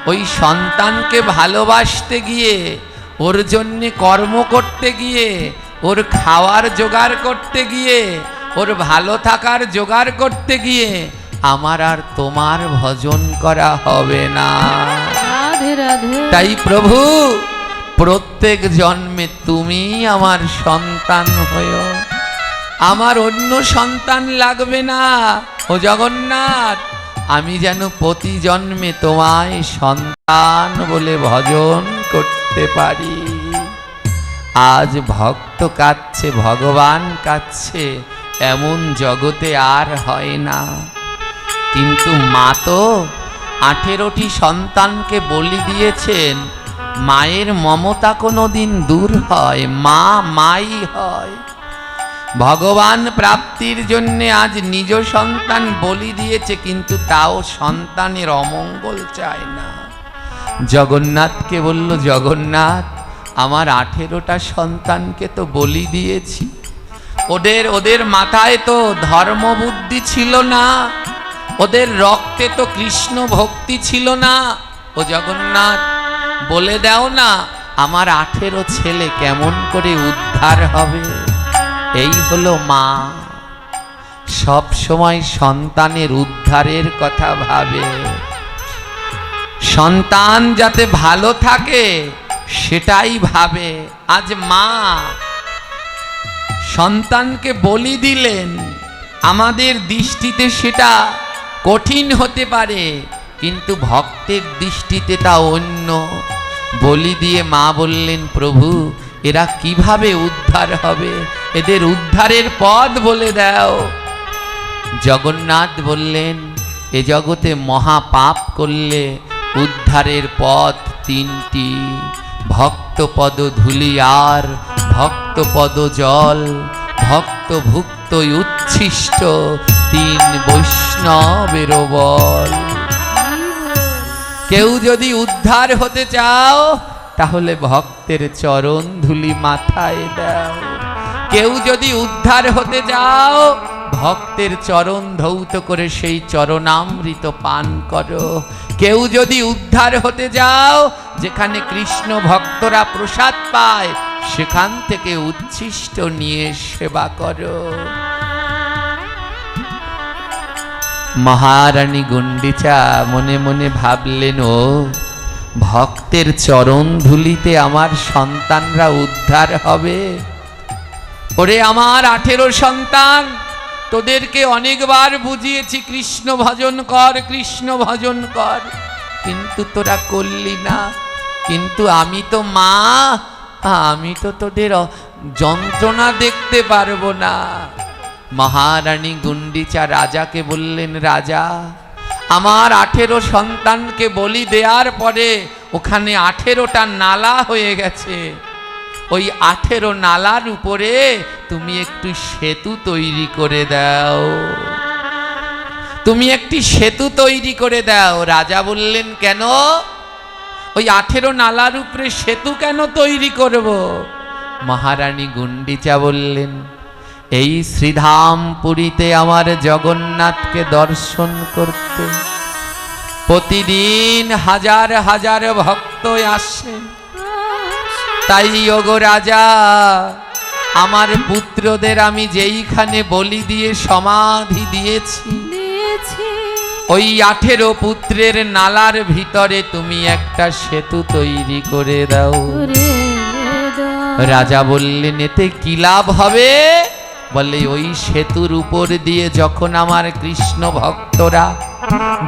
ওই সন্তানকে ভালোবাসতে গিয়ে, ওর জন্যে কর্ম করতে গিয়ে, ওর খাওয়ার জোগাড় করতে গিয়ে, ওর ভালো থাকার জোগাড় করতে গিয়ে আমার আর তোমার ভজন করা হবে না। রাধে রাধে। তাই প্রভু প্রত্যেক জন্মে তুমি আমার সন্তান হয়ো, আমার অন্য সন্তান লাগবে না। ও জগন্নাথ, আমি যেন প্রতি জন্মে তোমায় সন্তান বলে ভজন করতে পারি। আজ ভক্ত কাঁদছে, ভগবান কাঁদছে, এমন জগতে আর হয় না। কিন্তু মা তো 18টি সন্তানকে বলি দিয়েছেন। মায়ের মমতা কোনোদিন দূর হয়? মা মাই হয়। ভগবান প্রাপ্তির জন্যে আজ নিজ সন্তান বলি দিয়েছে, কিন্তু তাও সন্তানের অমঙ্গল চায় না। জগন্নাথকে বলল, জগন্নাথ আমার 18টা সন্তানকে তো বলি দিয়েছি, ওদের মাথায় তো ধর্মবুদ্ধি ছিল না, ওদের রক্তে তো কৃষ্ণ ভক্তি ছিল না। ও জগন্নাথ বলে দাও না, আমার 18 ছেলে কেমন করে উদ্ধার হবে? এই হলো মা, সব সময় সন্তানের উদ্ধারের কথা ভাবে, সন্তান যাতে ভালো থাকে সেটাই ভাবে। আজ মা সন্তানকে বলি দিলেন, আমাদের দৃষ্টিতে সেটা কঠিন হতে পারে, কিন্তু ভক্তের দৃষ্টিতে তা অন্য। বলি দিয়ে মা বললেন, প্রভু এরা কিভাবে উদ্ধার হবে? এদের উদ্ধারের পথ বলে দাও। জগন্নাথ বললেন, এ জগতে মহাপাপ করলে উদ্ধারের পথ 3টি, ভক্তপদ ধূলি আর ভক্তপদ জল, ভক্ত ভুক্ত উচ্ছিষ্ট 3 বৈষ্ণবের বল। কেউ যদি উদ্ধার হতে চাও, তাহলে ভক্তের চরণ ধুলি মাথায় দাও। কেউ যদি উদ্ধার হতে যাও, ভক্তের চরণ ধৌত করে সেই চরণামৃত পান করো। কেউ যদি উদ্ধার হতে যাও, যেখানে কৃষ্ণ ভক্তরা প্রসাদ পায় সেখান থেকে উচ্ছিষ্ট নিয়ে সেবা করো। মহারানী গুন্ডিচা মনে মনে ভাবলেন, ও ভক্তের চরণ ধুলিতে আমার সন্তানরা উদ্ধার হবে? ওরে আমার 18 সন্তান, তোদেরকে অনেকবার বুঝিয়েছি কৃষ্ণ ভজন কর, কৃষ্ণ ভজন কর, কিন্তু তোরা করলি না। কিন্তু আমি তো মা, আমি তো তোদের যন্ত্রণা দেখতে পারবো না। মহারানী গুন্ডিচা রাজাকে বললেন, রাজা আমার 18 সন্তানকে বলি দেওয়ার পরে ওখানে 18টা নালা হয়ে গেছে, ওই 18 নালার উপরে তুমি একটু সেতু তৈরি করে দাও। তুমি একটি সেতু তৈরি করে দাও। রাজা বললেন, কেন? ওই 18 নালার উপরে সেতু কেন তৈরি করব? মহারানী গুন্ডিচা বললেন, এই শ্রীধাম পুরীতে আমার জগন্নাথকে দর্শন করতে প্রতিদিন হাজার হাজার ভক্ত আসে। তাই ওগো রাজা, আমার পুত্রদের আমি যেইখানে বলি দিয়ে সমাধি দিয়েছি, ওই 18 পুত্রের নালার ভিতরে তুমি একটা সেতু তৈরি করে দাও। রাজা বললেন, এতে কি লাভ হবে? বলে, ওই সেতুর উপর দিয়ে যখন আমার কৃষ্ণ ভক্তরা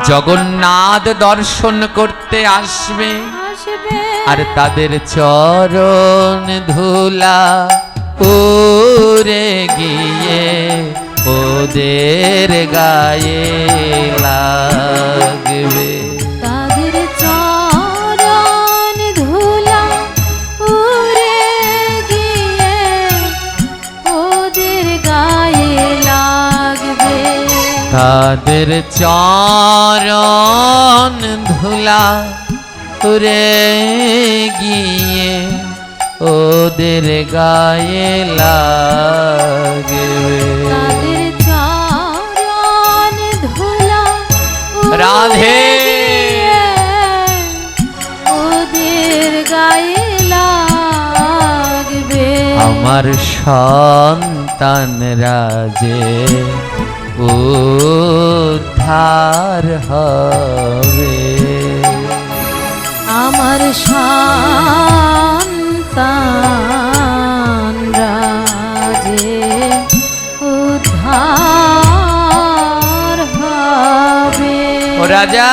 জগন্নাথ দর্শন করতে আসবে, আর তাদের চরণ ধুলা উড়ে গিয়ে ওদের গায়ে লাগবে, তাদের চরণ ধুলা উড়ে গিয়ে ওদের গায়ে লাগবে, তাদের চরণ ধুলা উড়ে গিয়ে ওদের গায়ে লাগবে, তাদের চরণ ধুলা রাধে ওদের গায়ে লাগবে। আমার সন্তানরা যে উদ্ধার হবে, আমার সন্তানরা যে উদ্ধার হবে। ও রাজা,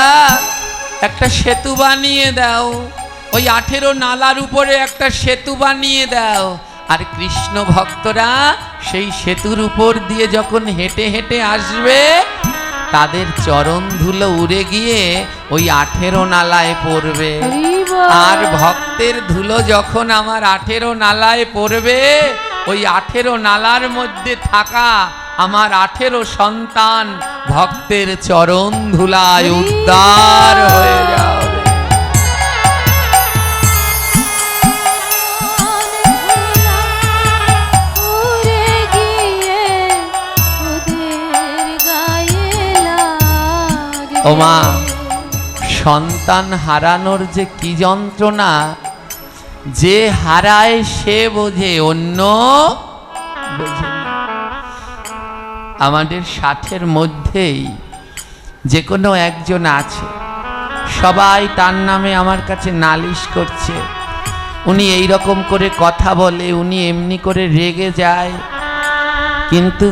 একটা সেতু বানিয়ে দাও, ওই 18 নালার উপরে একটা সেতু বানিয়ে দাও, আর কৃষ্ণ ভক্তরা সেই সেতুর উপর দিয়ে যখন হেঁটে হেঁটে আসবে, তাদের চরণ ধুলো উড়ে গিয়ে ওই 18 নালায় পড়বে। আর ভক্তের ধুলো যখন আমার 18 নালায় পড়বে, ওই 18 নালার মধ্যে থাকা আমার 18 সন্তান ভক্তের চরণ ধুলায় উদ্ধার হয়ে যাবে। ওমা, সন্তান হারানোর যে কি যন্ত্রণা, যে হারায় সে বোঝে, অন্য বোঝে না। আমাদের 60-এর মধ্যেই যে কোনো একজন আছে, সবাই তার নামে আমার কাছে নালিশ করছে, উনি এই রকম করে কথা বলে, উনি এমনি করে রেগে যায়, কিন্তু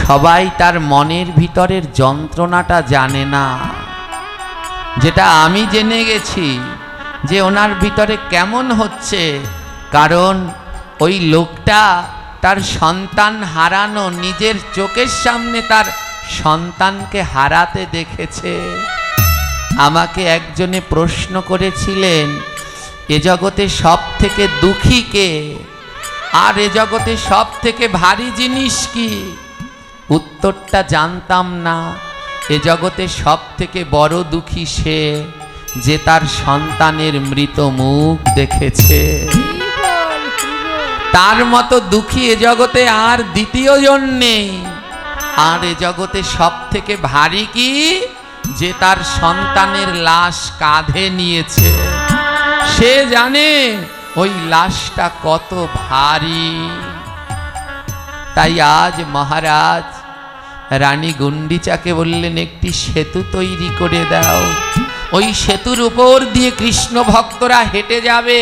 সবাই তার মনের ভিতরের যন্ত্রণাটা জানে না। যেটা আমি জেনে গেছি যে ওনার ভিতরে কেমন হচ্ছে, কারণ ওই লোকটা তার সন্তান হারানো, নিজের চোখের সামনে তার সন্তানকে হারাতে দেখেছে। আমাকে একজনে প্রশ্ন করেছিলেন, এ জগতে সব থেকে দুঃখী কে, আর এ জগতে সব থেকে ভারী জিনিস কি? উত্তরটা জানতাম না। এ জগতে সব থেকে বড় দুঃখী সে, যে তার সন্তানের মৃত মুখ দেখেছে। তার মতো দুঃখী এ জগতে আর দ্বিতীয় জন নেই। আর এ জগতে সব থেকে ভারী কি? যে তার সন্তানের লাশ কাঁধে নিয়েছে, সে জানে ওই লাশটা কত ভারী। তাই আজ মহারাজ রানী গুন্ডিচাকে বললেন, একটি সেতু তৈরি করে দাও, ওই সেতুর উপর দিয়ে কৃষ্ণ ভক্তরা হেঁটে যাবে,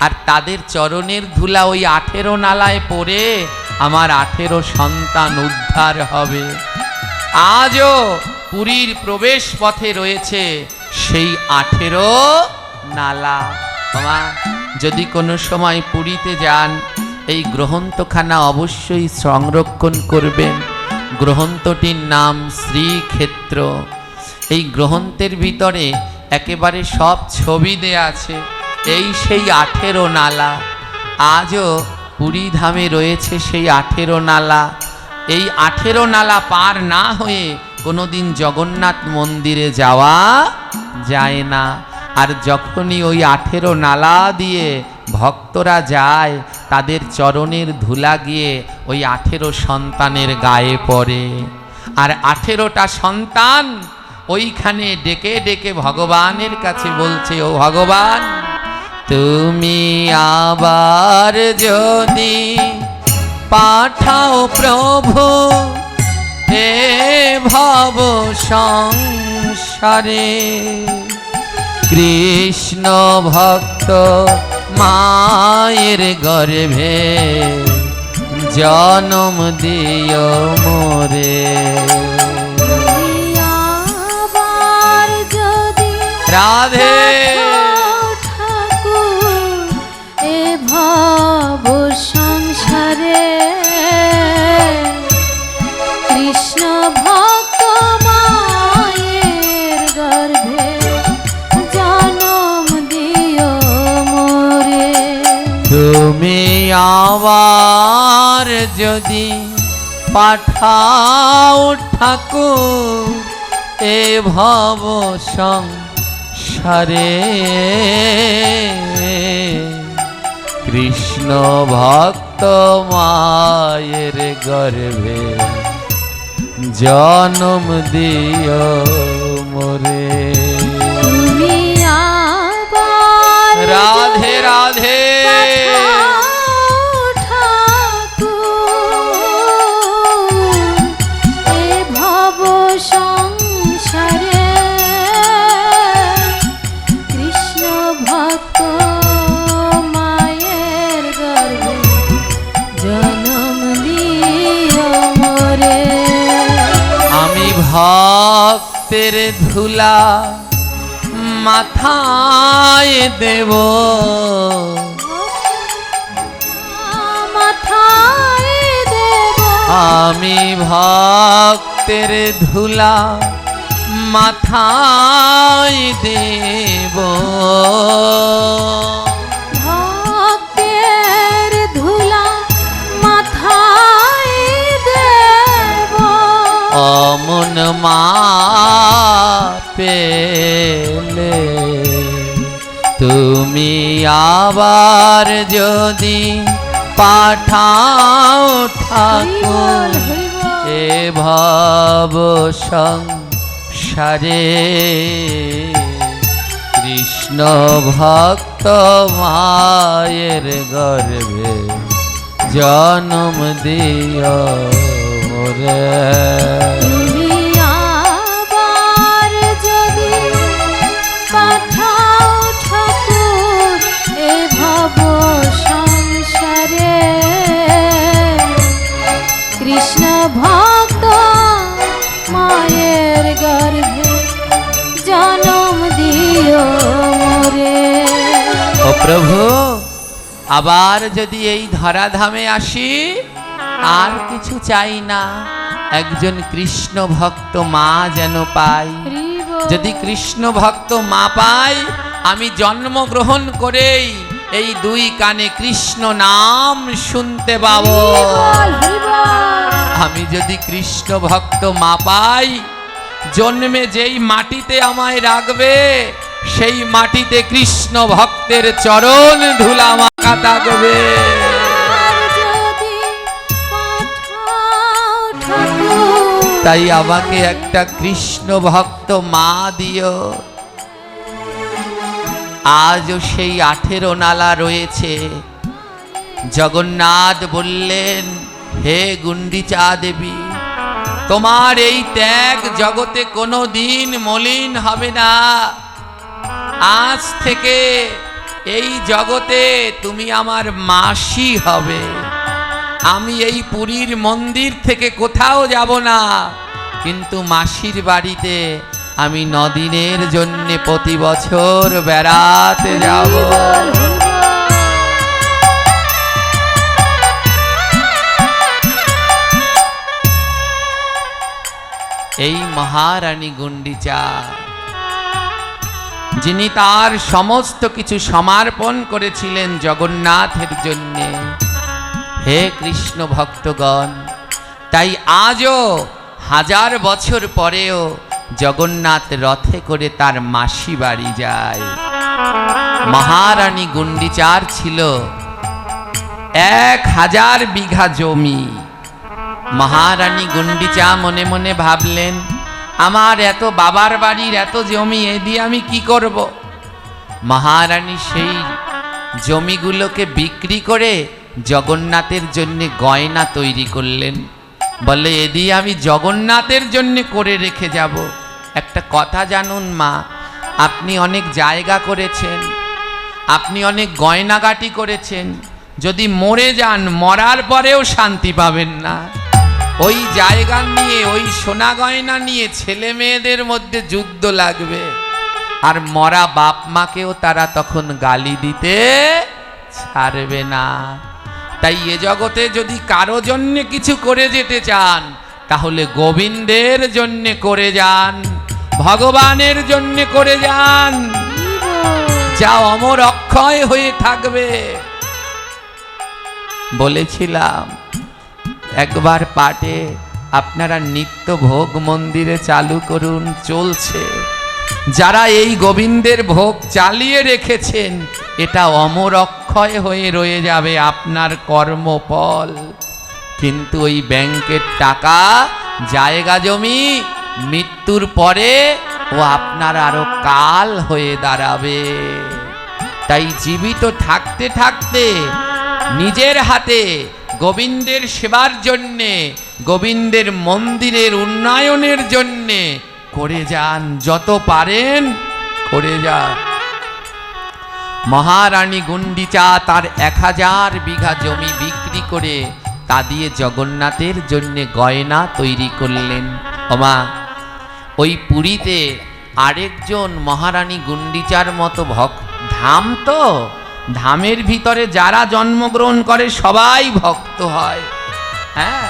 আর তাদের চরণের ধুলা ওই 18 নালায় পড়ে আমার 18 সন্তান উদ্ধার হবে। আজও পুরীর প্রবেশ পথে রয়েছে সেই 18 নালা। বাবা, যদি কোনো সময় পুরীতে যান, এই গ্রন্থখানা অবশ্যই সংরক্ষণ করবেন। গ্রন্থটির নাম শ্রীক্ষেত্র। এই গ্রন্থের ভিতরে একেবারে সব ছবি দেয়া আছে। এই সেই 18 নালা। আজও পুরী ধামে রয়েছে সেই 18 নালা। এই 18 নালা পার না হয়ে কোনোদিন জগন্নাথ মন্দিরে যাওয়া যায় না। আর যখনই ওই 18 নালা দিয়ে ভক্তরা যায়, তাদের চরণের ধুলা গিয়ে ওই 18 সন্তানের গায়ে পড়ে। আর 18টা সন্তান ওইখানে ডেকে ডেকে ভগবানের কাছে বলছে, ও ভগবান, তুমি আবার যদি পাঠাও প্রভু এ ভব সংসারে, কৃষ্ণ ভক্ত মায়ের গর্ভে জনম দিও মোরে। আবার যদি রাধে ঠাকুর এ ভব সংসারে, কৃষ্ণ ভক্ত মায়ের গর্ভে জনম দিও মোরে। তুমি আবার যদি পাঠাও ঠাকুর এ ভব সংসারে, কৃষ্ণ ভক্ত মায়ের গর্ভে জনম দিও মোরে। তুমি আবার রাধে রাধে পাঠাও ঠাকুর এ ভব সংসারে, কৃষ্ণ ভক্ত মায়ের গর্ভে জনম দিও মোরে। আমি ভক্তের ধুলা মাথায় দেব, মাথায় দেব, আমি ভক্তের ধুলা মাথায় দেব, ভক্তের ধুলা মাথায় দেব। অমন মা পেলে তুমি আবার যদি পাঠাও ঠাকুর এ ভব সংসারে, কৃষ্ণ ভক্ত মায়ের গর্ভে জনম দিও মোরে। তুমি আবার যদি পাঠাও ঠাকুর এ ভব সংসারে, কৃষ্ণ ভক্ত মায়ের গর্ভে জনম দিও মোরে। ও প্রভু, আবার যদি এই ধরাধামে আসি, আর কিছু চাই না, একজন কৃষ্ণ ভক্ত মা যেন পাই। যদি কৃষ্ণ ভক্ত মা পাই, আমি জন্মগ্রহণ করেই এই 2 কানে কৃষ্ণ নাম শুনতে পাবো। আমি যদি কৃষ্ণ ভক্ত মা পাই, জন্মে যেই মাটিতে আমায় রাখবে, সেই মাটিতে কৃষ্ণ ভক্তের চরণ ধুলা মাখা থাকবে। তাই আমাকে একটা কৃষ্ণ ভক্ত মা দিও। আজও সেই 18 নালা রয়েছে। জগন্নাথ বললেন, হে গুন্ডিচা দেবী, তোমার এই ত্যাগ জগতে কোনো দিন মলিন হবে না। আজ থেকে এই জগতে তুমি আমার মাসি হবে। আমি এই পুরীর মন্দির থেকে কোথাও যাব না, কিন্তু মাসির বাড়িতে আমি 9 দিনের জন্য প্রতি বছর বেড়াতে যাব। এই মহারানী গুন্ডিচা, যিনি তার সমস্ত কিছু সমর্পণ করেছিলেন জগন্নাথের জন্যে। হে কৃষ্ণ ভক্তগণ, তাই আজও 1000 বছর পরেও জগন্নাথ রথে করে তার মাসি বাড়ি যায়। মহারানী গুন্ডিচার ছিল 1000 বিঘা জমি। মহারানী গুন্ডিচা মনে মনে ভাবলেন, আমার এত বাবার বাড়ির এত জমি, এ দিয়ে আমি কি করব? মহারানী সেই জমিগুলোকে বিক্রি করে জগন্নাথের জন্য গয়না তৈরি করলেন। বলে, এ দিয়ে আমি জগন্নাথের জন্য করে রেখে যাব। একটা কথা জানুন মা, আপনি অনেক জায়গা করেছেন, আপনি অনেক গয়নাগাটি করেছেন, যদি মরে যান মরার পরেও শান্তি পাবেন না। ওই জায়গা নিয়ে, ওই সোনা গয়না নিয়ে ছেলে মেয়েদের মধ্যে যুদ্ধ লাগবে, আর মরা বাপ মাকেও তারা তখন গালি দিতে ছাড়বে না। তাই এ জগতে যদি কারো জন্য কিছু করে যেতে চান, তাহলে গোবিন্দের জন্য করে যান, ভগবানের জন্য করে যান, যা অমর অক্ষয় হয়ে থাকবে। বলেছিলাম একবার পাঠে, আপনারা নিত্য ভোগ মন্দিরে চালু করুন, চলছে। যারা এই গোবিন্দের ভোগ চালিয়ে রেখেছেন, এটা অমর অক্ষয় হয়ে রয়ে যাবে আপনার কর্মফল। কিন্তু ওই ব্যাংকের টাকা, জায়গা জমি মৃত্যুর পরে ও আপনার আরো কাল হয়ে দাঁড়াবে। তাই জীবিত থাকতে থাকতে নিজের হাতে গোবিন্দের সেবার জন্যে, গোবিন্দের মন্দিরের উন্নয়নের জন্যে করে যান, যত পারেন করে যান। মহারানী গুন্ডিচা তার 1000 বিঘা জমি বিক্রি করে তা দিয়ে জগন্নাথের জন্য গয়না তৈরি করলেন। ওমা, ওই পুরীতে আরেকজন মহারানী গুন্ডিচার মতো ধাম, তো ধামের ভিতরে যারা জন্মগ্রহণ করে সবাই ভক্ত হয়। হ্যাঁ,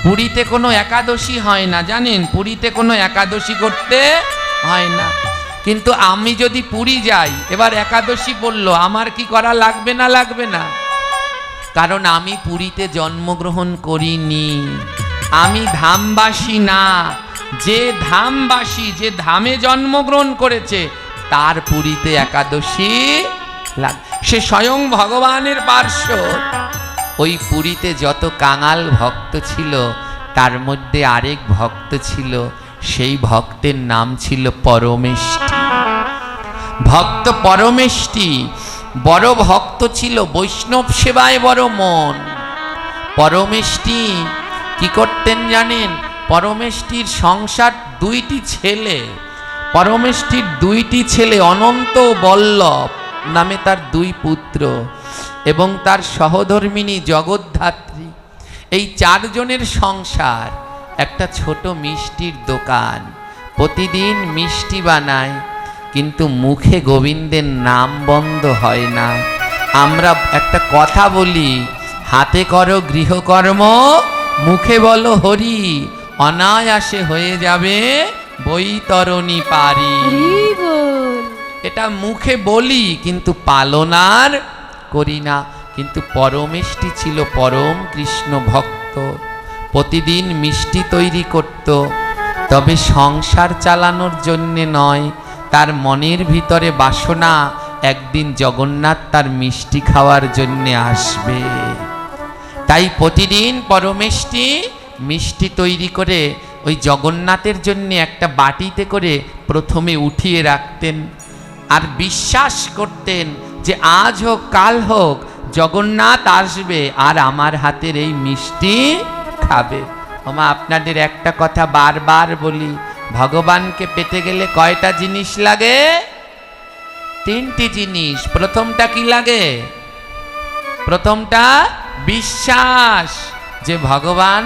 পুরীতে কোনো একাদশী হয় না, জানেন? পুরীতে কোনো একাদশী করতে হয় না। কিন্তু আমি যদি পুরী যাই, এবার একাদশী বললো, আমার কি করা লাগবে না? লাগবে না, কারণ আমি পুরীতে জন্মগ্রহণ করিনি, আমি ধামবাসী না। যে ধামবাসী, যে ধামে জন্মগ্রহণ করেছে, তার পুরীতে একাদশী লাগে। সে স্বয়ং ভগবানের পার্শ্বদ। ওই পুরীতে যত কাঙাল ভক্ত ছিল, তার মধ্যে আরেক ভক্ত ছিল, সেই ভক্তের নাম ছিল পরমেষ্টি। ভক্ত পরমেষ্টি বড় ভক্ত ছিল, বৈষ্ণব সেবায় বড় মন। পরমেষ্টি কি করতেন জানেন? পরমেষ্টির সংসার 2টি ছেলে। পরমেষ্টির 2টি ছেলে, অনন্ত বল্লভ নামে তার 2 পুত্র, এবং তার সহধর্মিণী জগদ্ধাত্রী। এই 4 জনের সংসার। একটা ছোট মিষ্টির দোকান, প্রতিদিন মিষ্টি বানায়, কিন্তু মুখে গোবিন্দের নাম বন্ধ হয় না। আমরা একটা কথা বলি, হাতে করো গৃহকর্ম, মুখে বলো হরি, অনায়াসে হয়ে যাবে বৈতরণী পারি। এটা মুখে বলি কিন্তু পালন আর করি না। কিন্তু পরমেষ্টি ছিল পরম কৃষ্ণ ভক্ত, প্রতিদিন মিষ্টি তৈরি করত, তবে সংসার চালানোর জন্যে নয়, তার মনের ভিতরে বাসনা একদিন জগন্নাথ তার মিষ্টি খাওয়ার জন্যে আসবে। তাই প্রতিদিন পরমেষ্টি মিষ্টি তৈরি করে ওই জগন্নাথের জন্য একটা বাটিতে করে প্রথমে উঠিয়ে রাখতেন, আর বিশ্বাস করতেন যে আজ হোক কাল হোক জগন্নাথ আসবে আর আমার হাতের এই মিষ্টি খাবে। ওমা, আপনাদের একটা কথা বারবার বলি, ভগবানকে পেতে গেলে কয়টা জিনিস লাগে? 3টি জিনিস। প্রথমটা কি লাগে? প্রথমটা বিশ্বাস, যে ভগবান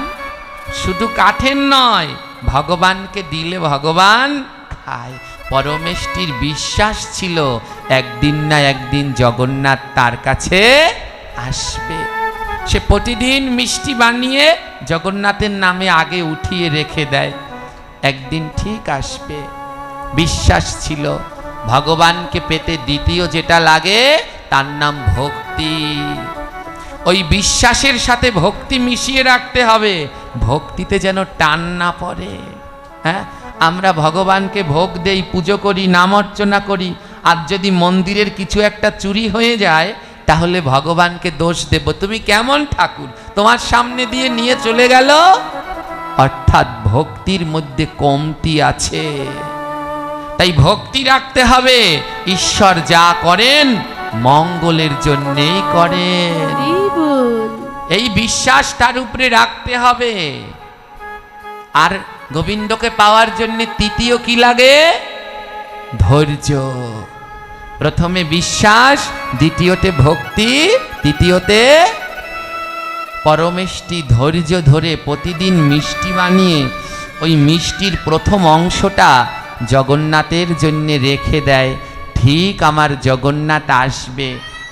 শুধু কাঠের নয়, ভগবানকে দিলে ভগবান খায়। পরমেষ্টির বিশ্বাস ছিল একদিন না একদিন জগন্নাথ তার কাছে আসবে। সে প্রতিদিন মিষ্টি বানিয়ে জগন্নাথের নামে আগে উঠিয়ে রেখে দেয়, একদিন ঠিক আসবে। বিশ্বাস ছিল। ভগবানকে পেতে দ্বিতীয় যেটা লাগে তার নাম ভক্তি। ওই বিশ্বাসের সাথে ভক্তি মিশিয়ে রাখতে হবে, ভক্তিতে যেন টান না পড়ে। হ্যাঁ, আমরা ভগবানকে ভোগ দেই, পুজো করি, নাম অর্চনা করি, আর যদি মন্দিরের কিছু একটা চুরি হয়ে যায় তাহলে ভগবানকে দোষ দেব, তুমি কেমন ঠাকুর, তোমার সামনে দিয়ে নিয়ে চলে গেল। অর্থাৎ ভক্তির মধ্যে কমতি আছে। তাই ভক্তি রাখতে হবে, ঈশ্বর যা করেন মঙ্গলের জন্যেই করেন, এই বিশ্বাস তার উপরে রাখতে হবে। আর গোবিন্দকে পাওয়ার জন্য তৃতীয় কি লাগে? ধৈর্য। প্রথমে বিশ্বাস, দ্বিতীয়তে ভক্তি, তৃতীয়তে পরমেষ্টি। ধৈর্য ধরে প্রতিদিন মিষ্টি বানিয়ে ওই মিষ্টির প্রথম অংশটা জগন্নাথের জন্য রেখে দেয়। ঠিক আমার জগন্নাথ আসবে,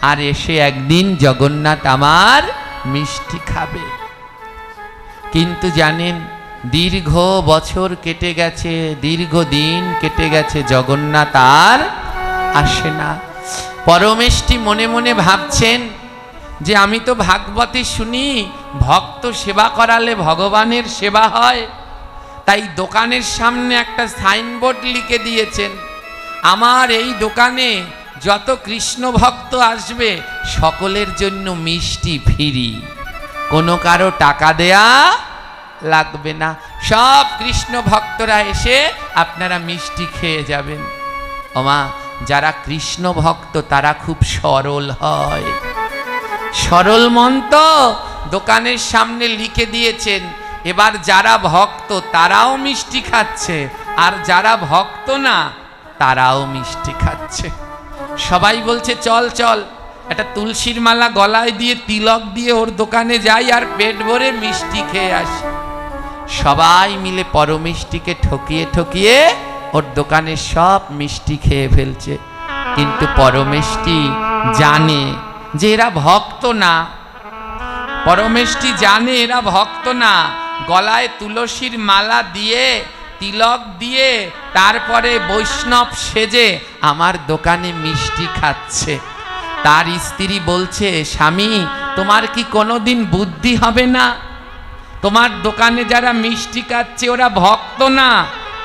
আর এসে একদিন জগন্নাথ আমার মিষ্টি খাবে। কিন্তু জানেন, দীর্ঘ বছর কেটে গেছে, দীর্ঘ দিন কেটে গেছে, জগন্নাথ আর আসে না। পরমেষ্টি মনে মনে ভাবছেন যে আমি তো ভাগবতে শুনি ভক্ত সেবা করালে ভগবানের সেবা হয়, তাই দোকানের সামনে একটা সাইনবোর্ড লিখে দিয়েছেন, আমার এই দোকানে যত কৃষ্ণ ভক্ত আসবে সকলের জন্য মিষ্টি ফ্রি, কোনো কারো টাকা দেয়া লাগবে না, সব কৃষ্ণ ভক্তরা এসে আপনারা মিষ্টি খেয়ে যাবেন। ওমা, যারা কৃষ্ণ ভক্ত তারা খুব সরল হয়, সরল মন তো দোকানের সামনে লিখে দিয়েছেন। এবার যারা ভক্ত তারাও মিষ্টি খাচ্ছে, আর যারা ভক্ত না তারাও মিষ্টি খাচ্ছে। সবাই বলছে চল চল, একটা তুলসীর মালা গলায় দিয়ে তিলক দিয়ে ওর দোকানে যাই আর পেট ভরে মিষ্টি খেয়ে আসি। সবাই মিলে পরমিষ্টিকে ঠকিয়ে ঠকিয়ে ওর দোকানে সব মিষ্টি খেয়ে ফেলছে। কিন্তু পরমেষ্টি জানে যে এরা ভক্ত না, পরমেষ্টি জানে এরা ভক্ত না। গলায় তুলসীর মালা দিয়ে তিলক দিয়ে তারপরে বৈষ্ণব সেজে আমার দোকানে মিষ্টি খাচ্ছে। তার স্ত্রী বলছে, স্বামী তোমার কি কোনোদিন বুদ্ধি হবে না? তোমার দোকানে যারা মিষ্টি খাচ্ছে ওরা ভক্ত না,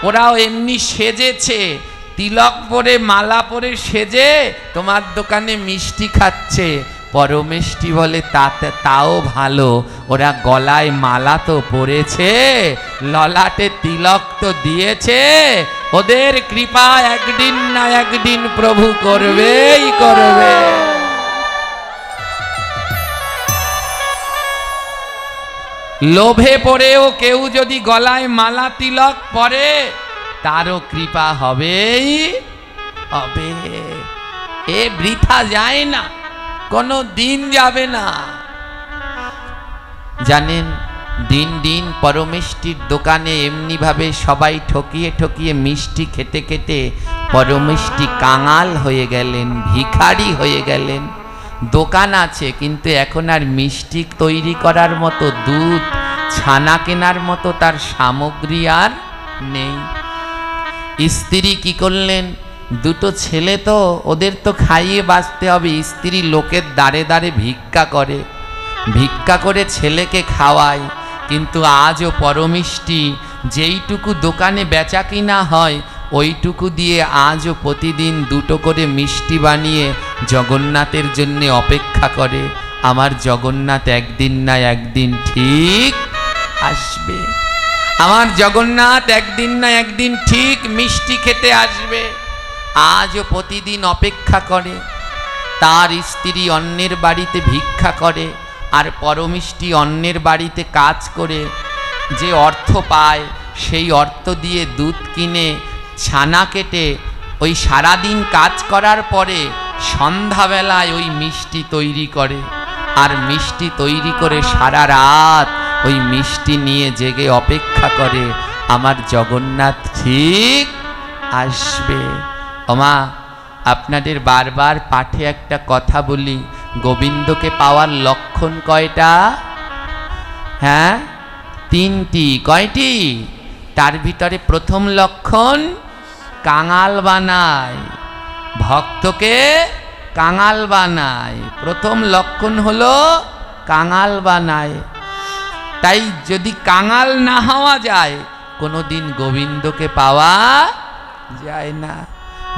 ওরাও এমনি সেজেছে, তিলক পরে মালা পরে সেজে তোমার দোকানে মিষ্টি খাচ্ছে। পরমেষ্টি বলে তাও ভালো, ওরা গলায় মালা তো পরেছে, ললাটে তিলক তো দিয়েছে, ওদের কৃপা একদিন না একদিন প্রভু করবেই করবে। লোভে পড়েও কেউ যদি গলায় মালা তিলক পরে তারও কৃপা হবেই হবে, এ বৃথা যায় না, কোনো দিন যাবে না। জানেন, দিন দিন পরমেষ্টির দোকানে এমনিভাবে সবাই ঠকিয়ে ঠকিয়ে মিষ্টি খেতে খেতে পরমেষ্টি কাঙাল হয়ে গেলেন, ভিখারি হয়ে গেলেন। দোকান আছে কিন্তু এখন আর মিষ্টি তৈরি করার মতো, দুধ ছানা কেনার মতো তার সামগ্রী আর নেই। স্ত্রী কি করলেন, দুটো ছেলে তো, ওদের তো খাইয়ে বাঁচতে হবে। স্ত্রী লোকের দ্বারে দ্বারে ভিক্ষা করে, ভিক্ষা করে ছেলেকে খাওয়ায়। কিন্তু আজও পরমিষ্টি যেইটুকু দোকানে বেচা কিনা হয় ওইটুকু দিয়ে আজও প্রতিদিন দুটো করে মিষ্টি বানিয়ে জগন্নাথের জন্য অপেক্ষা করে। আমার জগন্নাথ একদিন না একদিন ঠিক আসবে, আমার জগন্নাথ একদিন না একদিন ঠিক মিষ্টি খেতে আসবে। আজও প্রতিদিন অপেক্ষা করে। তার স্ত্রী অন্যের বাড়িতে ভিক্ষা করে, আর পরমিষ্টি অন্যের বাড়িতে কাজ করে যে অর্থ পায় সেই অর্থ দিয়ে দুধ কিনে ছানা কেটে ওই সারাদিন কাজ করার পরে সন্ধ্যাবেলায় ওই মিষ্টি তৈরি করে। আর মিষ্টি তৈরি করে সারা রাত ওই মিষ্টি নিয়ে জেগে অপেক্ষা করে আমার জগন্নাথ ঠিক আসবে। ওমা, আপনাদের বারবার পাঠে একটা কথা বলি, গোবিন্দকে পাওয়ার লক্ষণ কয়টা? হ্যাঁ, তিনটি। কয়টি? তার ভিতরে প্রথম লক্ষণ কাঙাল বানায়, ভক্তকে কাঙাল বানায়। প্রথম লক্ষণ হলো কাঙাল বানায়। তাই যদি কাঙাল না হওয়া যায় কোনোদিন গোবিন্দকে পাওয়া যায় না।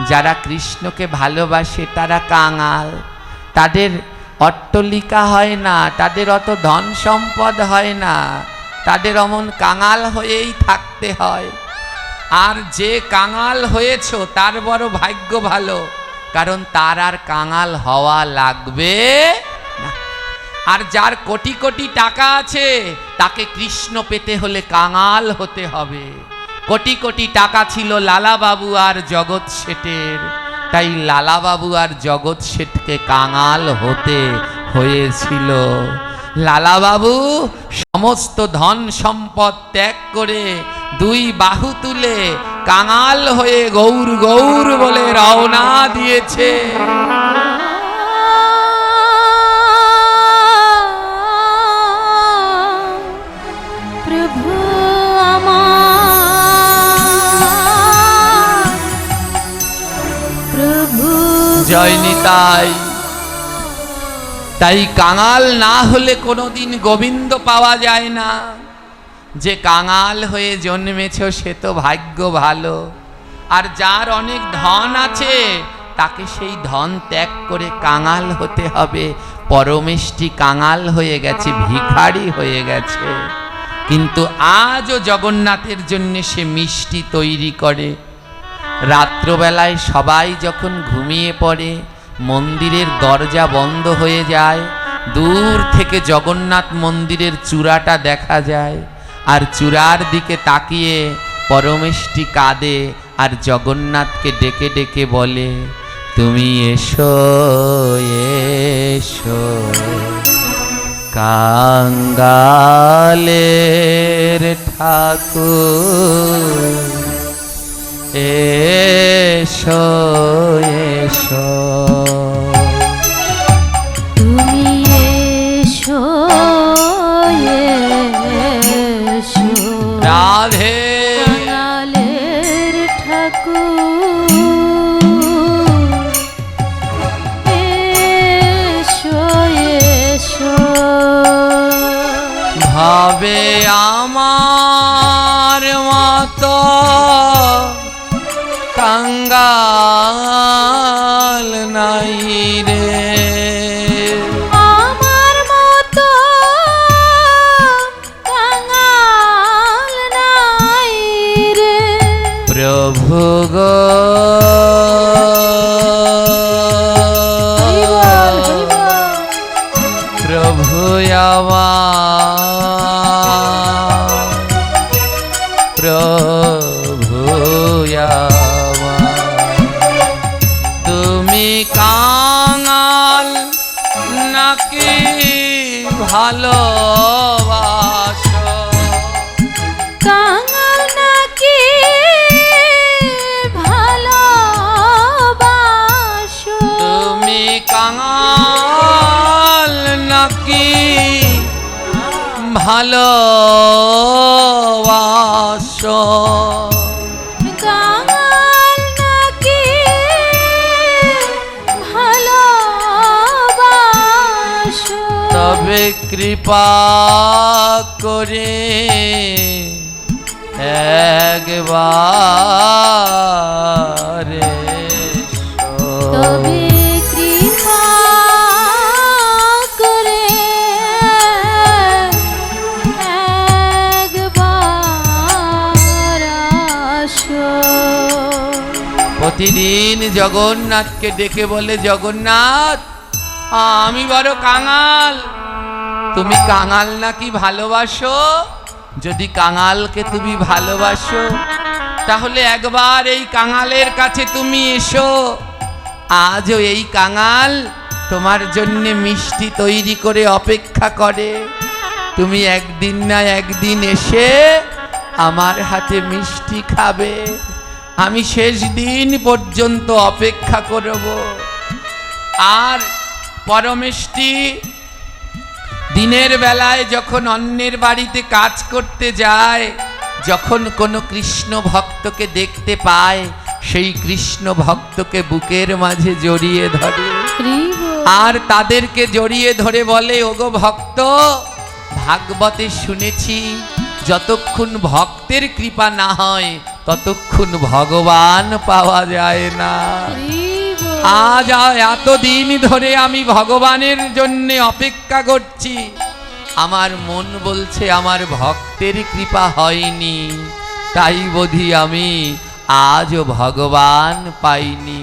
যারা কৃষ্ণকে ভালোবাসে তারা কাঙাল, তাদের অট্টলিকা হয় না, তাদের অত ধন সম্পদ হয় না, তাদের অমন কাঙাল হয়েই থাকতে হয়। আর যে কাঙাল হয়েছ তার বড় ভাগ্য ভালো, কারণ তার আর কাঙাল হওয়া লাগবে না। আর যার কোটি কোটি টাকা আছে তাকে কৃষ্ণ পেতে হলে কাঙাল হতে হবে। কোটি কোটি টাকা ছিল লালাবাবু আর জগৎ শেঠের, তাই লালাবাবু আর জগৎ শেঠকে কাঙাল হতে হয়েছিল। লালাবাবু সমস্ত ধন সম্পদ ত্যাগ করে দুই বাহু তুলে কাঙাল হয়ে গৌর গৌর বলে রওনা দিয়েছে। প্রভু আমার, প্রভু জয় নিতাই। তাই কাঙাল না হলে কোনোদিন গোবিন্দ পাওয়া যায় না। যে কাঙাল হয়ে জন্মেছ সে তো ভাগ্য ভালো। আর যার অনেক ধন আছে তাকে সেই ধন ত্যাগ করে কাঙাল হতে হবে। পরমেষ্টি কাঙাল হয়ে গেছে, ভিখারি হয়ে গেছে, কিন্তু আজও জগন্নাথের জন্য সে মিষ্টি তৈরি করে। রাত্রবেলায় সবাই যখন ঘুমিয়ে পড়ে, মন্দিরের দরজা বন্ধ হয়ে যায়, দূর থেকে জগন্নাথ মন্দিরের চূড়াটা দেখা যায়। আর চূড়ার দিকে তাকিয়ে পরমেষ্টি কাঁদে আর জগন্নাথকে ডেকে ডেকে বলে, তুমি এসো এসো কাঙ্গালের ঠাকুর, এসো এসো তুমি এসো এসো রাধে কাঙালের ঠাকুর, এসো এসো। ভাবে আমার মতো কাঙ্গাল নাই রে, আমার মতো কাঙাল নাই রে। প্রভু গো প্রভু আমার, প্রভু আমার, তুমি কাঙাল নাকি ভালোবাসো, কাঙাল নাকি ভালোবাসো, তুমি কাঙাল নাকি ভালোবাসো, কাঙাল নাকি ভালোবাসো। তবে কৃপা করে একবার এসো। তবে কৃপা করে একবার আসো। প্রতিদিন জগন্নাথকে ডেকে বলে, জগন্নাথ আমি বড় কাঙাল, তুমি কাঙাল নাকি ভালোবাসো? যদি কাঙালকে তুমি ভালোবাসো তাহলে একবার এই কাঙালের কাছে তুমি এসো। আজও এই কাঙাল তোমার জন্য মিষ্টি তৈরি করে অপেক্ষা করে। তুমি একদিন না একদিন এসে আমার হাতে মিষ্টি খাবে। আমি শেষ দিন পর্যন্ত অপেক্ষা করব। আর পরমেষ্টি দিনের বেলায় যখন অন্যের বাড়িতে কাজ করতে যায়, যখন কোনো কৃষ্ণ ভক্তকে দেখতে পায়, সেই কৃষ্ণ ভক্তকে বুকের মাঝে জড়িয়ে ধরে আর তাদেরকে জড়িয়ে ধরে বলে, ওগো ভক্ত, ভাগবতে শুনেছি যতক্ষণ ভক্তের কৃপা না হয় ততক্ষণ ভগবান পাওয়া যায় না। আজ এতদিন ধরে আমি ভগবানের জন্য অপেক্ষা করছি, আমার মন বলছে আমার ভক্তের কৃপা হয়নি, তাই বোধি আমি আজও ভগবান পাইনি।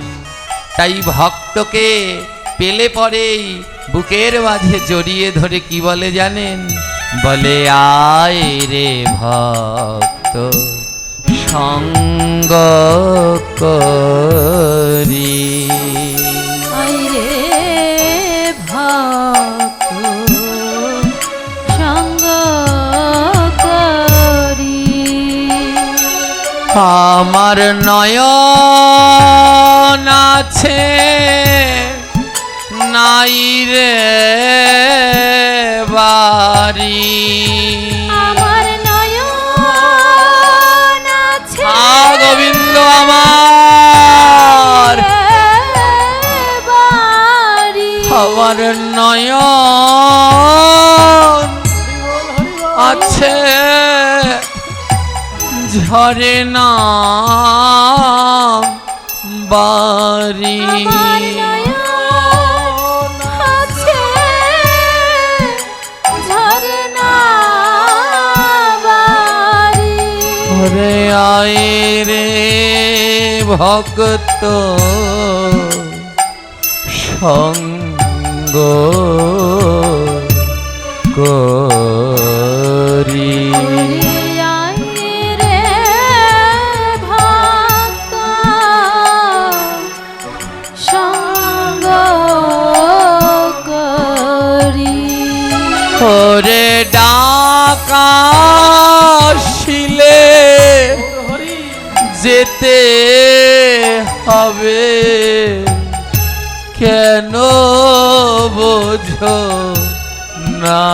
তাই ভক্তকে পেলে পরেই বুকের মাঝে জড়িয়ে ধরে কি বলে জানেন? বলে আয় রে ভক্ত সঙ্গ করি, আয় রে ভক্ত সঙ্গ করি। আমার নয়ন আছে নাই রে বাড়ি, আমার নয়ন আছে গোবিন্দ আমার, বাড়ি। আমার নয়ন আছে ঝরে না বাড়ি, আমার নয়ন আছে ঝরনা বাড়ি। ওরে আয় রে ভক্ত সঙ্গ করি, আয় রে ভক্ত সঙ্গ করি। ওরে ডাকা শিলে যেতে হবে কেন বোঝো না,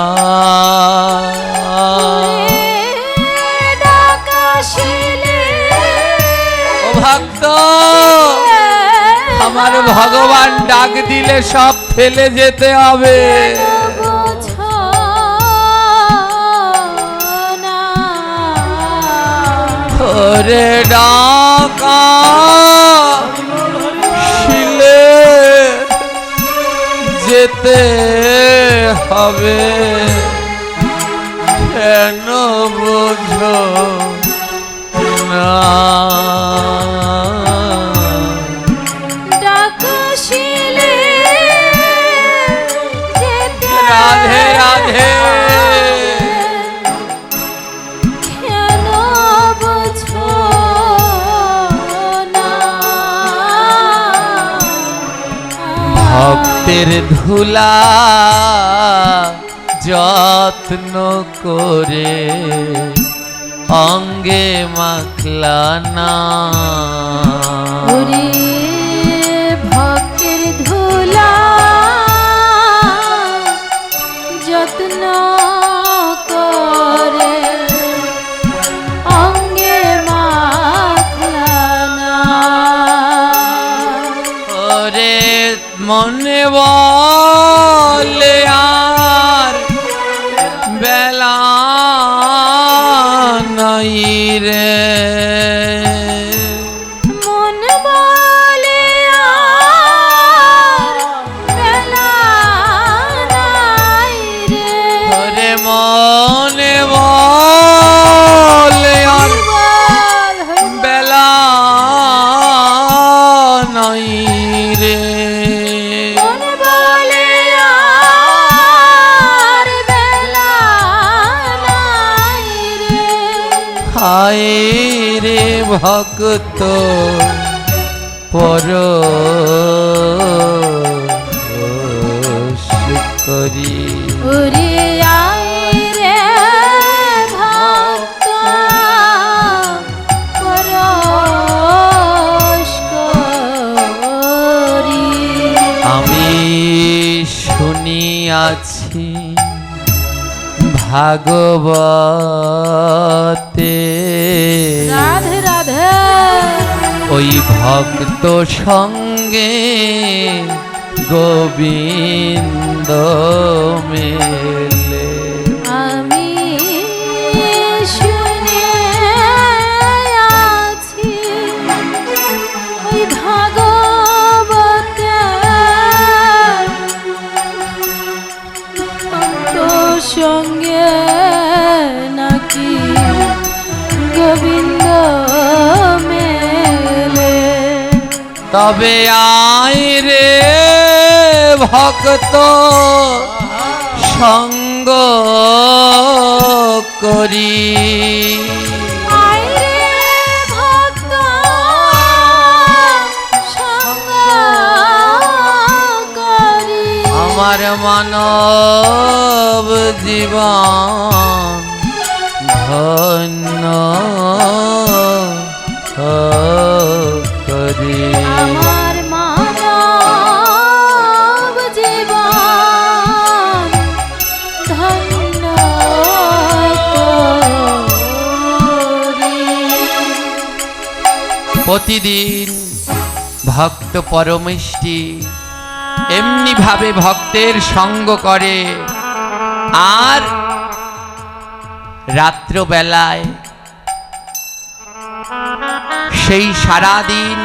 ডাকাশিলে ও ভক্ত আমার ভগবান ডাক দিলে সব ফেলে যেতে হবে। বোঝো না। ওরে ডাকা শিলে যেতে হবে কেন বোঝো না, ডাকাশিলে যেতে রাধে রাধে কেন বোঝো না। ভক্তের ধুলা যত্ন করে অঙ্গে মাখলা না, ওরে ভক্তের ধুলা যত্ন করে অঙ্গে মাখলা না। ওরে মনে বলে আর বেলা নাই রে, মন বলে আর বেলা নাই রে। ওরে মনে বলে আর বল হরি বেলা নাই রে, মন বলে আর বেলা নাই রে। হায় রে ভক্ত পরশ করি, ওরে আয় রে ভক্ত পরশ করি। আমি শুনিয়াছি ভাগবতে রাধে রাধে ওই ভক্ত সঙ্গে গোবিন্দ মেলে, সঙ্গে নাকি গোবিন্দ মেলে। তবে আয় রে ভক্ত সঙ্গ করি, আয় রে ভক্ত সঙ্গ করি। আমার মানব জীবন ধন্য করি। আমার মানব জীবন ধন্য করি। প্রতিদিন ভক্ত পরমিষ্টি এমনি ভাবে ভক্তের সঙ্গ করে, আর রাত্রবেলায় সেই সারাদিন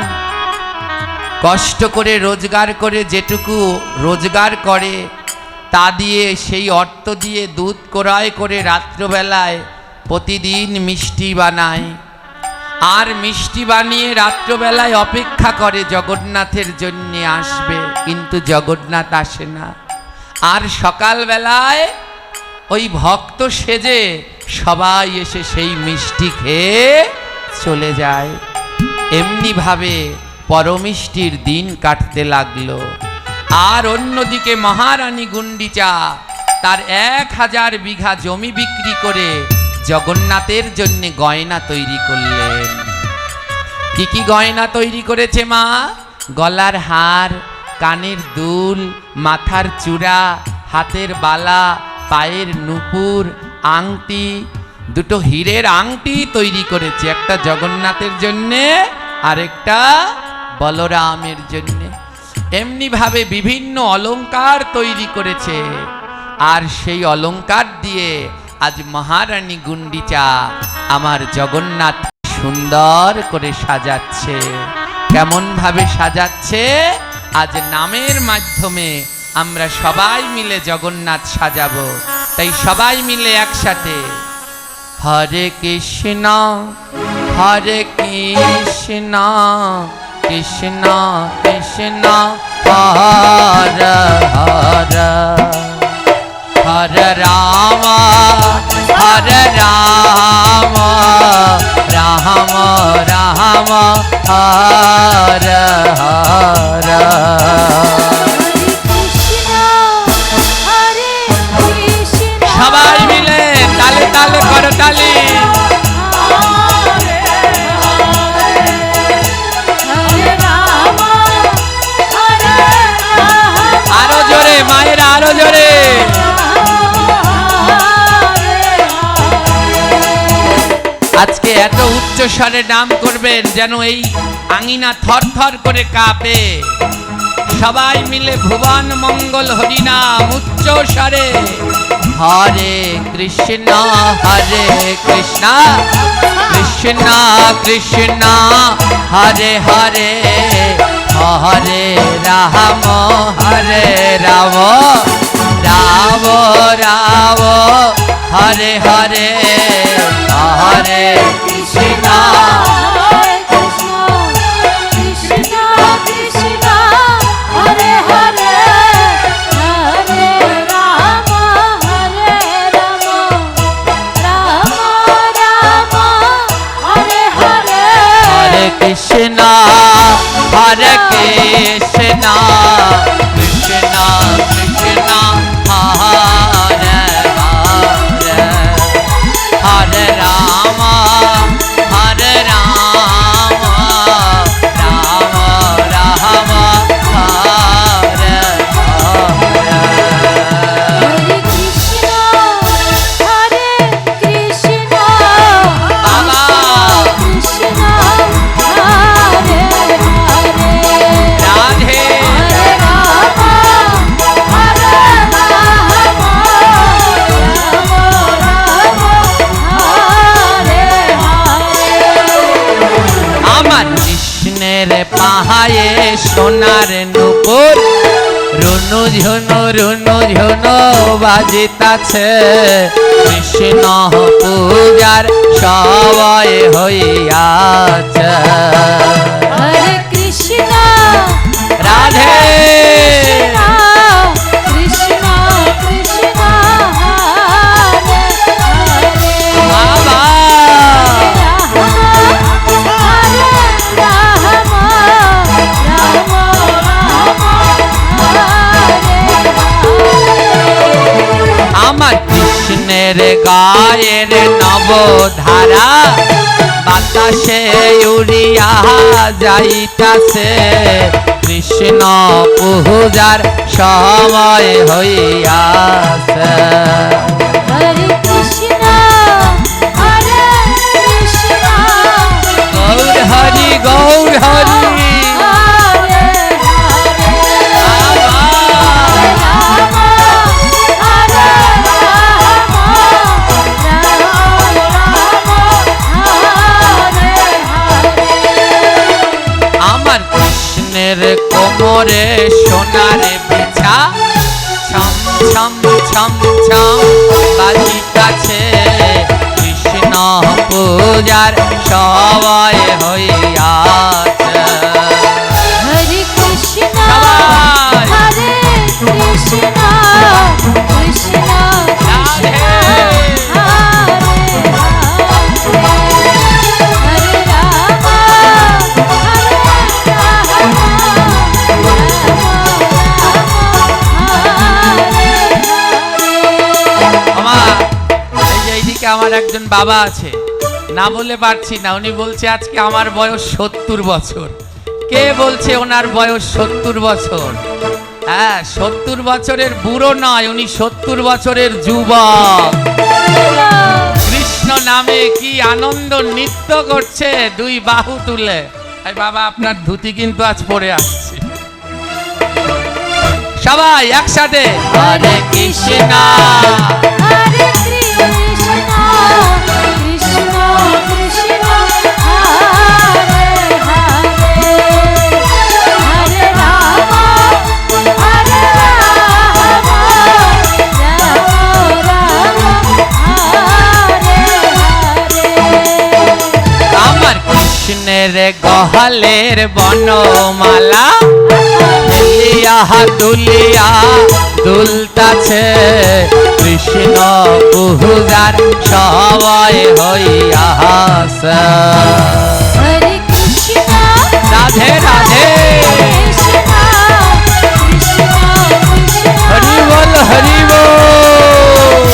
কষ্ট করে রোজগার করে যেটুকু রোজগার করে তা দিয়ে সেই অর্থ দিয়ে দুধ ক্রয় করে রাত্রবেলায় প্রতিদিন মিষ্টি বানায়, আর মিষ্টি বানিয়ে রাত্রবেলায় অপেক্ষা করে জগন্নাথের জন্যে আসবে, কিন্তু জগন্নাথ আসে না। আর সকালবেলায় ওই ভক্ত সেজে সবাই এসে সেই মিষ্টি খেয়ে চলে যায়। এমনিভাবে পরমিষ্টির দিন কাটতে লাগলো। আর অন্যদিকে মহারানী গুন্ডিচা তার 1000 বিঘা জমি বিক্রি করে জগন্নাথের জন্য গয়না তৈরি করলেন। কি কি গয়না তৈরি করেছে মা? গলার হার, কানের দুল, মাথার চূড়া, হাতের বালা, পায়ের নুপুর, আংটি, 2টো হীরের আংটি তৈরি করেছে, একটা জগন্নাথের জন্যে আর একটা বলরামের জন্যে। এমনি ভাবে বিভিন্ন অলংকার তৈরি করেছে, আর সেই অলংকার দিয়ে আজ মহারানী গুন্ডিচা আমার জগন্নাথ সুন্দর করে সাজাচ্ছে। কেমন ভাবে সাজাচ্ছে? আজ নামের মাধ্যমে আমরা সবাই মিলে জগন্নাথ সাজাবো। তাই সবাই মিলে একসাথে হরে কৃষ্ণ হরে কৃষ্ণ কৃষ্ণ কৃষ্ণ হরে হরে, হরে রাম রাম রাম হরে হরে। সবাই মিলে তালে তালে করো তালি। আরো জোরে মায়েরা, আরো জোরে। আজকে এত উচ্চ স্বরে নাম করবেন যেন এই আঙিনা থর থর করে কাঁপে। সবাই মিলে ভুবন মঙ্গল হরিনাম উচ্চ স্বরে। হরে কৃষ্ণ কৃষ্ণ কৃষ্ণ হরে হরে, হরে রাম রাম রাম রাম হরে হরে, হরে কৃষ্ণ কৃষ্ণ হরে কৃষ্ণ কৃষ্ণ কৃষ্ণ হরে হরে, হরে রাম হরে রাম রাম রাম হরে হরে। পাহায়ে সোনার নুপুর, রুন ঝুনু ঝুনু রুনু ঝুনু বাজিতাছে, কৃষ্ণ পূজার সময় হইয়াছে। হরে কৃষ্ণ রাধে কৃষ্ণ কৃষ্ণ হরে হরে বাবা আমার কৃষ্ণের গায়ের নবধারা বাতাসে উড়িয়া যাইতাছে, কৃষ্ণ পূজার সময় হইয়াছে। হরে কৃষ্ণ হরে কৃষ্ণ গৌর হরি গৌর হরি হরে আমার কৃষ্ণের কোমরে সোনার বিছা, ছম ছম ছম ছম বাজিতাছে, কৃষ্ণ পূজার সময় হইয়াছে। হরে কৃষ্ণ সবাই হরে কৃষ্ণ কৃষ্ণ রাধে হরে হরে রাম হরে আমার এই যে এইদিকে আমার একজন বাবা আছে, না বলে পারছি না, উনি বলছে আজকে আমার বয়স 70 বছর। কে বলছে ওনার বয়স 70 বছর? হ্যাঁ, 70 বছরের বুড়ো নয়, উনি 70 বছরের যুবক। কৃষ্ণ নামে কি আনন্দ নৃত্য করছে দুই বাহু তুলে। এই বাবা আপনার ধুতি কিন্তু আজ পরে আসছে। সবাই একসাথে হরে কৃষ্ণ হরে কৃষ্ণ কৃষ্ণ কৃষ্ণ হরে হরে হরে রাম হরে রাম রাম রাম হরে হরে আমার কৃষ্ণের গহলের বনমালা দুলিয়া দুলিয়া দুলতাছে, কৃষ্ণ পূজার সময় হইয়াছে। হরে কৃষ্ণ রাধে রাধে কৃষ্ণ কৃষ্ণ কৃষ্ণ হরি বল হরি বল।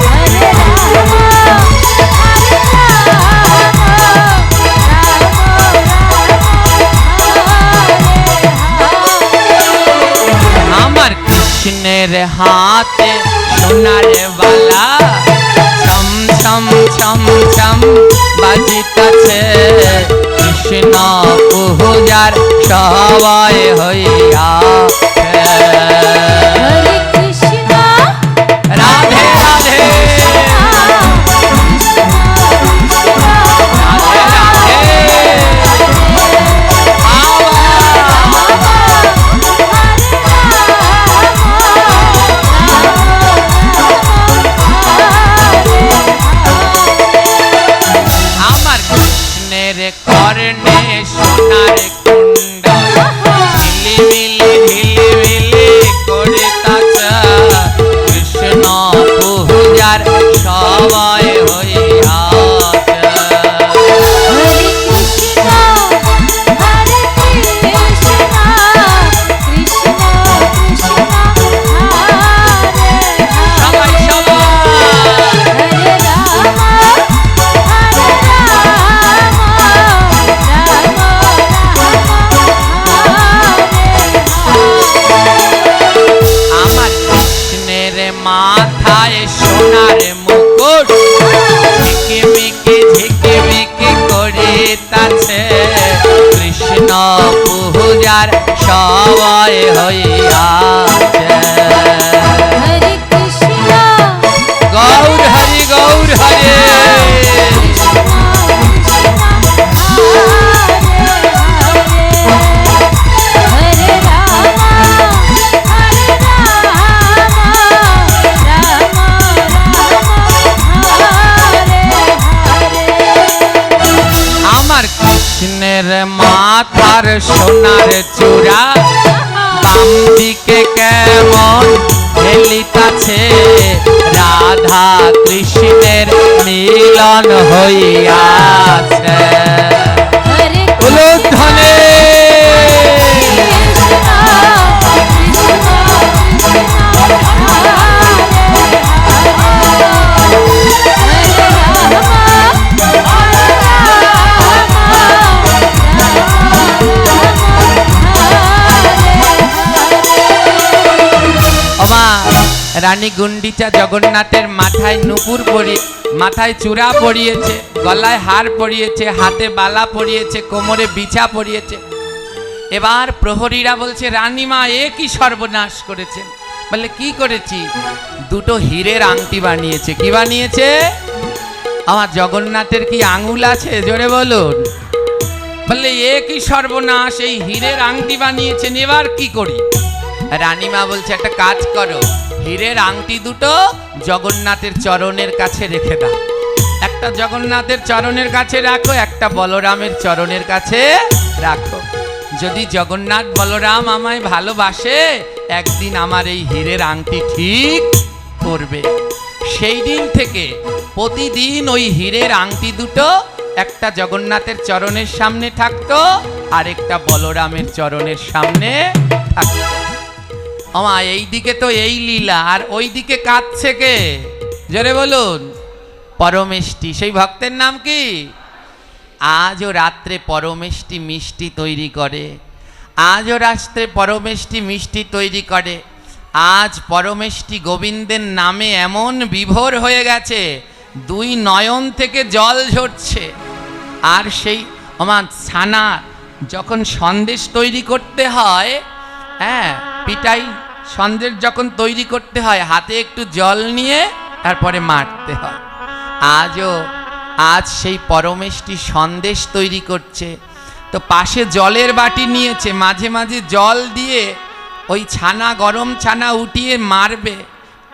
হরে রাম হরে আমার কৃষ্ণের হাতে সোনার বালা, ছম ছম ছম ছম বাজিতাছে, কৃষ্ণ পূজার সময় হইয়াছে। হরে কৃষ্ণ রাধে রাধে রাধে রাধে আমার কৃষ্ণের কর্ণে সোনার কুণ্ডল, ঝিলিমিলি ঝিলিমিলি করিতাছে, কৃষ্ণ পূজার সময় হইয়াছে। হরে কৃষ্ণ হরে কৃষ্ণ কৃষ্ণ কৃষ্ণ হরে সবাই সবাই হরে রাম হরে রাম রাম আমার কৃষ্ণের মাথায় সোনার মুকুট, ঝিকিমিকি ঝিকিমিকি করিতাছে, কৃষ্ণ পূজার সময় হইয়াছে। হরে কৃষ্ণ গৌর হরি গৌর হরে হরে রাম তোমার সোনার চূড়া বাম দিকে কেমন হেলিতাছে রাধা কৃষ্ণের মিলন হইয়াছে হরে উলুধ্বনি ওমা রানী গুন্ডিচা জগন্নাথের মাথায় নুপুর মাথায় চূড়া পরিয়েছে, গলায় হার পরিয়েছে, হাতে বালা পরিয়েছে, কোমরে বিছা পরিয়েছে। এবার প্রহরীরা বলছে রানীমা এ কি সর্বনাশ করেছেন? বলে কি করেছি? দুটো হীরের আংটি বানিয়েছে। কি বানিয়েছে? আমার জগন্নাথের কি আঙুল আছে? জোরে বলুন। বললে এ কি সর্বনাশ, এই হীরের আংটি বানিয়েছেন, এবার কি করি? রানীমা বলছে একটা কাজ করো, হীরের আংটি দুটো জগন্নাথের চরণের কাছে রেখে দাও। একটা জগন্নাথের চরণের কাছে রাখো, একটা বলরামের চরণের কাছে রাখো। যদি জগন্নাথ বলরাম আমায় ভালোবাসে, একদিন আমার এই হীরের আংটি ঠিক করবে। সেই দিন থেকে প্রতিদিন ওই হীরের আংটি দুটো একটা জগন্নাথের চরণের সামনে থাকতো, আর একটা বলরামের চরণের সামনে থাকতো। আমা এই দিকে তো এই লীলা, আর ওই দিকে কাঁদছে কে? জোরে বলুন। পরমেষ্টি। সেই ভক্তের নাম কি? আজও রাত্রে পরমেষ্টি মিষ্টি তৈরি করে, আজও রাত্রে পরমেষ্টি মিষ্টি তৈরি করে। আজ পরমেষ্টি গোবিন্দের নামে এমন বিভোর হয়ে গেছে, দুই নয়ন থেকে জল ঝরছে। আর সেই আমার ছানা যখন সন্দেশ তৈরি করতে হয়, হ্যাঁ পিঠাই সন্দেশ যখন তৈরি করতে হয়, হাতে একটু জল নিয়ে তারপরে মারতে হয়। আজ সেই পরমেষ্টি সন্দেশ তৈরি করছে, তো পাশে জলের বাটি নিয়েছে, মাঝে মাঝে জল দিয়ে ওই ছানা, গরম ছানা উঠিয়ে মারবে,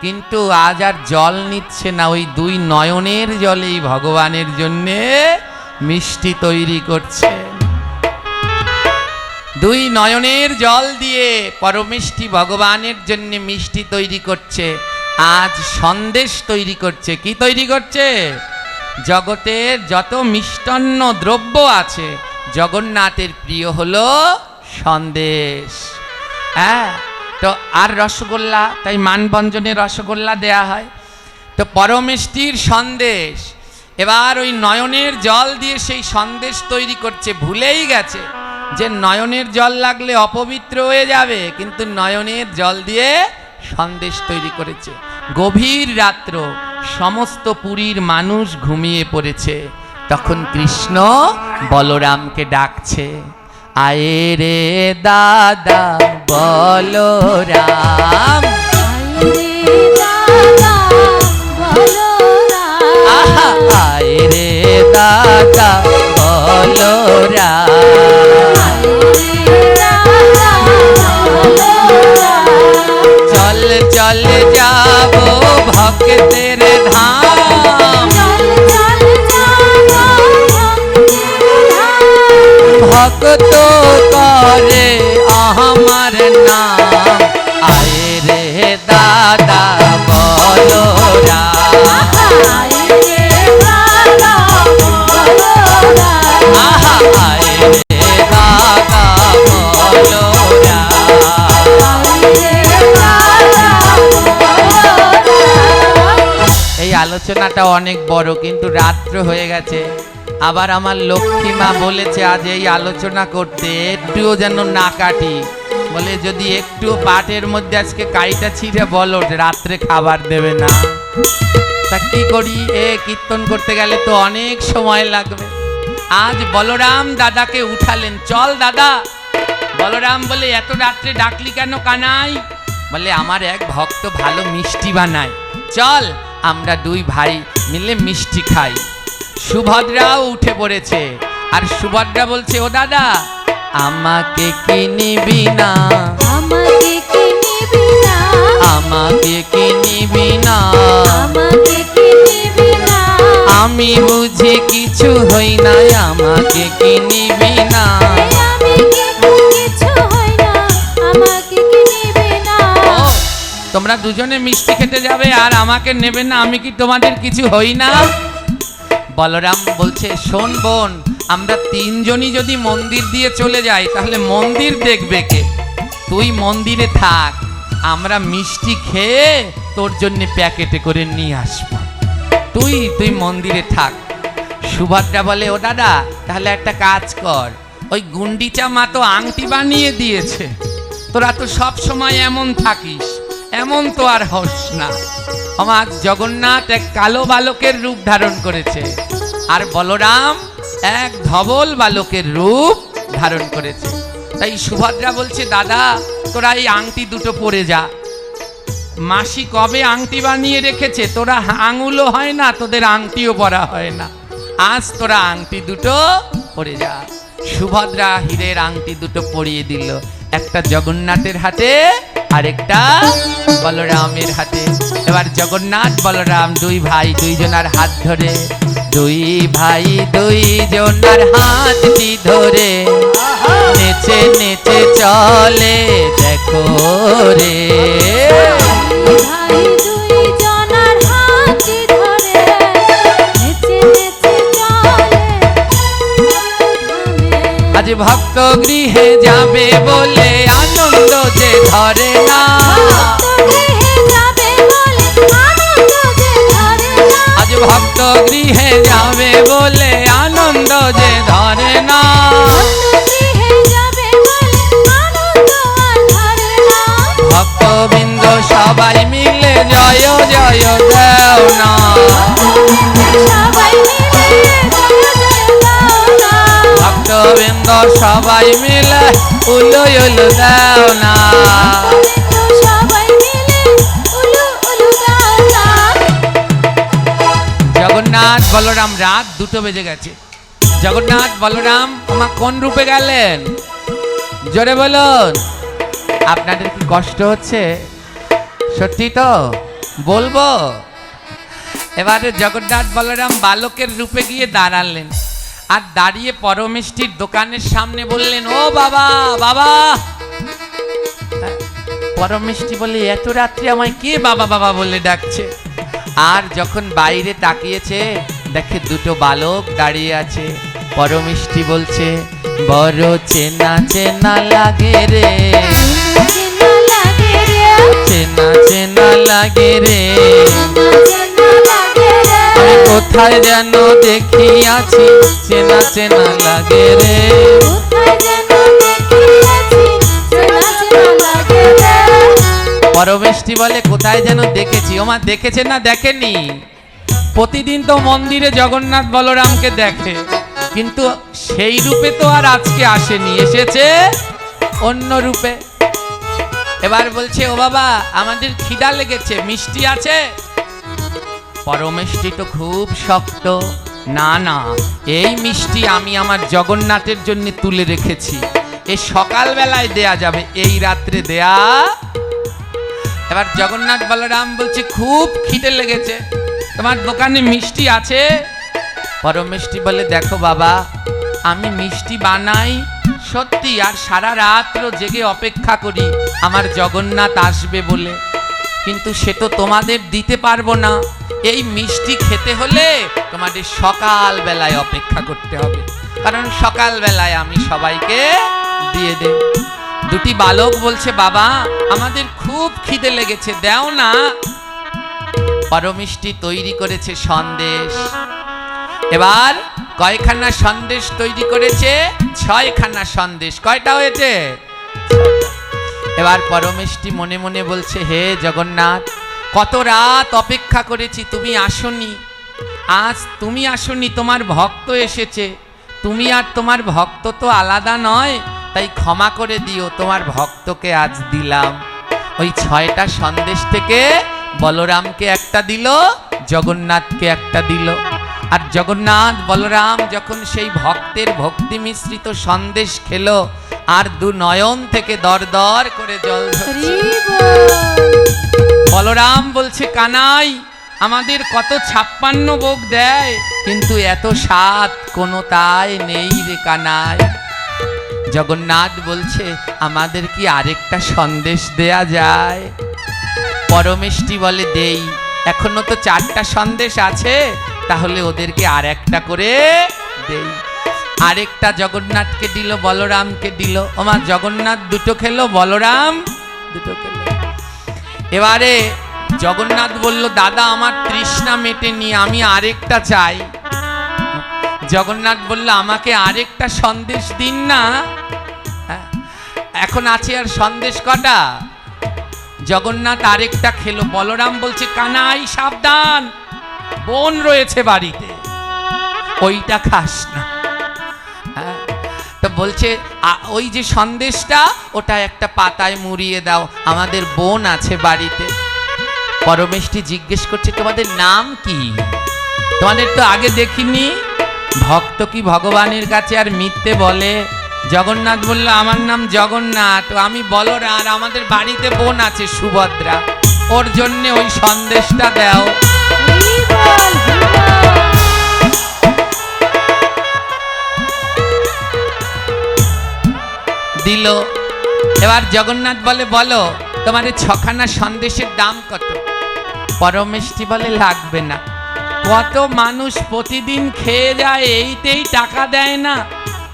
কিন্তু আজ আর জল নিচ্ছে না, ওই দুই নয়নের জলেই ভগবানের জন্যে মিষ্টি তৈরি করছে। দুই নয়নের জল দিয়ে পরমেষ্টি ভগবানের জন্য মিষ্টি তৈরি করছে। আজ সন্দেশ তৈরি করছে। কি তৈরি করছে? জগতের যত মিষ্টান্ন দ্রব্য আছে, জগন্নাথের প্রিয় হলো সন্দেশ। হ্যাঁ, তো আর রসগোল্লা, তাই মানভঞ্জনে রসগোল্লা দেয়া হয়। তো পরমেষ্টির সন্দেশ, এবার ওই নয়নের জল দিয়ে সেই সন্দেশ তৈরি করছে। ভুলেই গেছে যে নয়নের জল লাগলে অপবিত্র হয়ে যাবে, কিন্তু নয়নের জল দিয়ে সন্দেশ তৈরি করেছে। গভীর রাত্র, সমস্ত পুরীর মানুষ ঘুমিয়ে পড়েছে, তখন কৃষ্ণ বলরামকে ডাকছে, আয়ে রে দাদা বলরাম, আয়ে রে দাদা বলরাম, চল চল যাবো ভক্তের ধাম, ভক্ত করে আমার নাম, আয়ে রে দাদা বলরাম, আয়ে রে দাদা বলরাম। এই আলোচনাটা অনেক বড়, কিন্তু রাত্র হয়ে গেছে। আবার আমার লক্ষ্মী মা বলেছে আজ এই আলোচনা করতে, একটুও যেন না কাটি। বলে যদি একটু পাটের মধ্যে আজকে কাইটা ছিঁড়ে বলো, রাত্রে খাবার দেবে না। তা কি করি? কীর্তন করতে গেলে তো অনেক সময় লাগবে। আজ বলরাম দাদাকে উঠালেন, চল দাদা। বলরাম বলে এত রাত্রে ডাকলি কেন কানাই? বলে আমার এক ভক্ত ভালো মিষ্টি বানায়, চল আমরা দুই ভাই মিলে মিষ্টি খাই। সুভদ্রাও উঠে পড়েছে, আর সুভদ্রা বলছে, ও দাদা আমাকে কি নিবি না, আমাকে কি নিবি না, আমাকে কি নিবি না, আমাকে কি নিবি না, আমি বুঝি কিছু হই না, আমাকে কি নিবি না, আমি কি তোমরা দুজনে মিষ্টি খেতে যাবে আর আমাকে নেবে না, আমি কি তোমাদের কিছু হই না? বলরাম বলছে, শোন বোন, আমরা তিনজনই যদি মন্দির দিয়ে চলে যাই তাহলে মন্দির দেখবে কে? তুই মন্দিরে থাক, আমরা মিষ্টি খেয়ে তোর জন্য প্যাকেটে করে নিয়ে আসবো। তুই মন্দিরে থাক। সুভদ্রা বলে, ও দাদা, তাহলে একটা কাজ কর, ওই গুন্ডিচা মা তো আংটি বানিয়ে দিয়েছে, তোরা তো সব সময় এমন থাকিস, এমন তো আর হস না। আমার জগন্নাথ এক কালো বালকের রূপ ধারণ করেছে, আর বলরাম এক ধবল বালকের রূপ ধারণ করেছে। তাই সুভদ্রা বলছে, দাদা তোরা এই আংটি দুটো পরে যা। মাসি কবে আংটি বানিয়ে রেখেছে, তোরা আঙুলও হয় না, তোদের আংটিও পরা হয় না, আজ তোরা আংটি দুটো পরে যা। সুভদ্রা হীরের আংটি দুটো পরিয়ে দিল, একটা জগন্নাথের হাতে আর একটা বলরামের হাতে। এবার জগন্নাথ বলরাম দুই ভাই দুইজনার হাত ধরে, দুই ভাই দুইজনার হাতটি ধরে নেচে নেচে চলে দেখো রে। ভাই দুই জনার হাতটি ধরে নেচে নেচে চলে ধামে। আজ ভক্ত গৃহে যাবে বলে আনন্দ যে ধরে না, আজ ভক্ত গৃহে যাবে বলে আনন্দ যে ধরে না। ভক্তবৃন্দ সবাই মিলে জয় জয় দেও না, ভক্তবৃন্দ সবাই মিলে উলু উলু দেও না। জগন্নাথ বলরাম রাত 2টো বেজে গেছে। জগন্নাথ বলরাম আমার কোন রূপে গেলেন? জোরে বলুন। আপনাদের কি কষ্ট হচ্ছে? সত্যি তো বলবো। এবারে জগন্নাথ বলরাম বালকের রূপে গিয়ে দাঁড়ালেন, আর দাঁড়িয়ে পরমিষ্টির দোকানের সামনে বললেন, ও বাবা বাবা। পরমিষ্টি বলে, এত রাত্রে আমায় কে বাবা বাবা বলে ডাকছে? আর যখন বাইরে তাকিয়েছে দেখে 2টো বালক দাঁড়িয়ে আছে। পরমিষ্টি বলছে, বড় চেনা চেনা লাগে রে, চেনা চেনা লাগে রে, আমি কোথায় যেন দেখিয়াছি, চেনা চেনা লাগে রে। পরমেষ্টি বলে, কোথায় যেন দেখেছি। ওমা, দেখেছে না দেখেনি? প্রতিদিন তো মন্দিরে জগন্নাথ বলরামকে দেখে, কিন্তু সেই রূপে তো আর আজকে আসেনি, এসেছে অন্য রূপে। এবার বলছে, ও বাবা, আমাদের খিদা লেগেছে, মিষ্টি আছে? পরমেষ্টি তো খুব শক্ত, না না, এই মিষ্টি আমি আমার জগন্নাথের জন্য তুলে রেখেছি, এ সকালবেলায় দেয়া যাবে, এই রাত্রে দেয়া। এবার জগন্নাথ বলরাম বলছে, খুব খিদে লেগেছে, তোমার দোকানে মিষ্টি আছে? পরমেষ্টি বলে, দেখো বাবা, আমি মিষ্টি বানাই সত্যি, আর সারা রাত্র জেগে অপেক্ষা করি আমার জগন্নাথ আসবে বলে, কিন্তু সে তো তোমাদের দিতে পারবো না। এই মিষ্টি খেতে হলে তোমাদের সকাল বেলায় অপেক্ষা করতে হবে, কারণ সকাল বেলায় আমি সবাইকে দিয়ে দেব। 2টি বালক বলছে, বাবা আমাদের খুব খিদে লেগেছে, দাও না। পরমিষ্টি তৈরি করেছে সন্দেশ। এবার কয়খানা সন্দেশ তৈরি করেছে? 6খানা সন্দেশ। কয়টা হয়েছে? এবার পরমেষ্টি মনে মনে বলছে, হে জগন্নাথ, কত রাত অপেক্ষা করেছি, তুমি আসনি, আজ তুমি আসনি, তোমার ভক্ত এসেছে, তুমি আর তোমার ভক্ত তো আলাদা নয়, তাই ক্ষমা করে দিও, তোমার ভক্তকে আজ দিলাম। ওই 6টা সন্দেশ থেকে বলরামকে একটা দিল, জগন্নাথকে একটা দিল। আর জগন্নাথ বলরাম যখন সেই ভক্তের ভক্তি মিশ্রিত সন্দেশ খেলো, আর 2 নয়ন থেকে দর দর করে জল ঝরছে। বলরাম বলছে, কানাই, আমাদের কত 56 ভোগ দেয়, কিন্তু এত স্বাদ কোনো তাই নেই রে কানাই। জগন্নাথ বলছে, আমাদের কি আরেকটা সন্দেশ দেয়া যায়? পরমেষ্টি বলে দেই, এখনো তো 4টা সন্দেশ আছে, তাহলে ওদেরকে আর একটা করে দেই। আরেকটা জগন্নাথকে দিল, বলরামকে দিল। ওমা জগন্নাথ 2টো খেলো, বলরাম 2টো খেলো। এবারে জগন্নাথ বলল, দাদা আমার তৃষ্ণা মেটেনি, আমি আরেকটা চাই। জগন্নাথ বলল, আমাকে আরেকটা সন্দেশ দিন না। এখন আছে আর সন্দেশ কটা? জগন্নাথ আরেকটা খেলো। বলরাম বলছে, কানাই সাবধান, বোন রয়েছে বাড়িতে, ওইটা খাস না। তো বলছে, ওই যে সন্দেশটা, ওটা একটা পাতায় মুড়িয়ে দাও, আমাদের বোন আছে বাড়িতে। পরমেষ্টি জিজ্ঞেস করছে, তোমাদের নাম কি? তোমাদের তো আগে দেখিনি। ভক্ত কি ভগবানের কাছে আর মিথ্যে বলে? জগন্নাথ বলল, আমার নাম জগন্নাথ, আমি বলরাম, আর আমাদের বাড়িতে বোন আছে সুভদ্রা, ওর জন্য ওই সন্দেশটা দাও। দিল। এবার জগন্নাথ বলে, বলো তোমাদের 6খানা সন্দেশের দাম কত? পরমেষ্টি বলে, লাগবে না, কত মানুষ প্রতিদিন খেয়ে যায়, এইতেই টাকা দেয় না,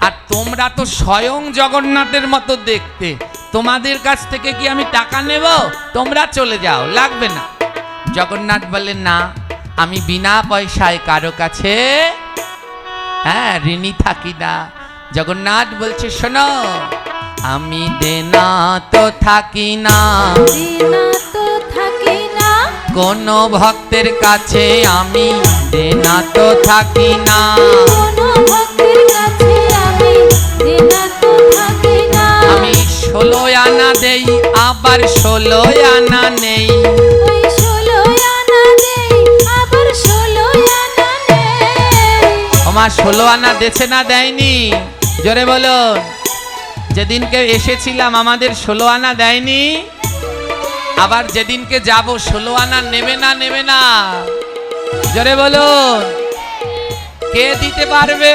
আর তোমরা তো স্বয়ং জগন্নাথের মতো দেখতে, তোমাদের কাছ থেকে কি আমি টাকা নেব? তোমরা চলে যাও, লাগবে না। জগন্নাথ বলে, না, আমি বিনা পয়সায় কারো কাছে ঋণী থাকি না। জগন্নাথ বলছে, শোনো, আমি দেনা তো থাকি না, কোন ভক্তের কাছে আমি দেনা তো থাকি না। আমি 16 আনা দেই, আবার 16 আনা নেই। আমার 16 আনা দেছে না দেয়নি? জোরে বলুন। যেদিনকে এসেছিলাম আমাদের 16 আনা দেয়নি, আবার যেদিনকে যাব 16 আনা নেবে না, নেবে না? জোরে বলুন। কে দিতে পারবে?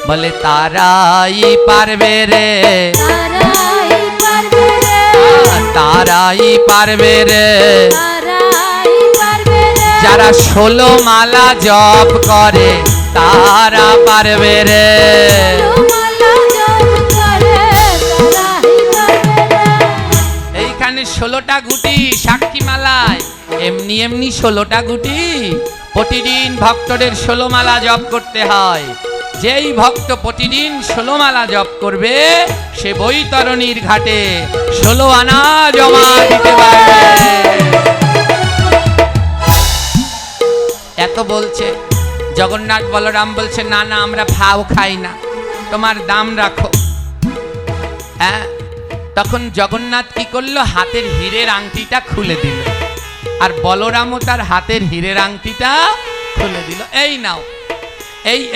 বলে, তারাই পারবে রে, তারাই পারবে রে, যারা 16 মালা জপ করে, তারা পারবে রে। এইখানে 16টা গুটি সাক্ষী মালায়, এমনি এমনি 16টা গুটি। প্রতিদিন ভক্তদের 16 মালা জপ করতে হয়। যেই ভক্ত প্রতিদিন 16 মালা জপ করবে, সে বৈতরণীর ঘাটে 16 আনা জমা দিতে পারবে। এত বলছে জগন্নাথ। বলরাম বলছে, না না, আমরা ভাও খাই না, তোমার দাম রাখো। তখন জগন্নাথ কি করলো? হাতের হীরের আংটিটা খুলে দিল, আর বলরামও তার হাতের হীরের আংটিটা খুলে দিল। এই নাও,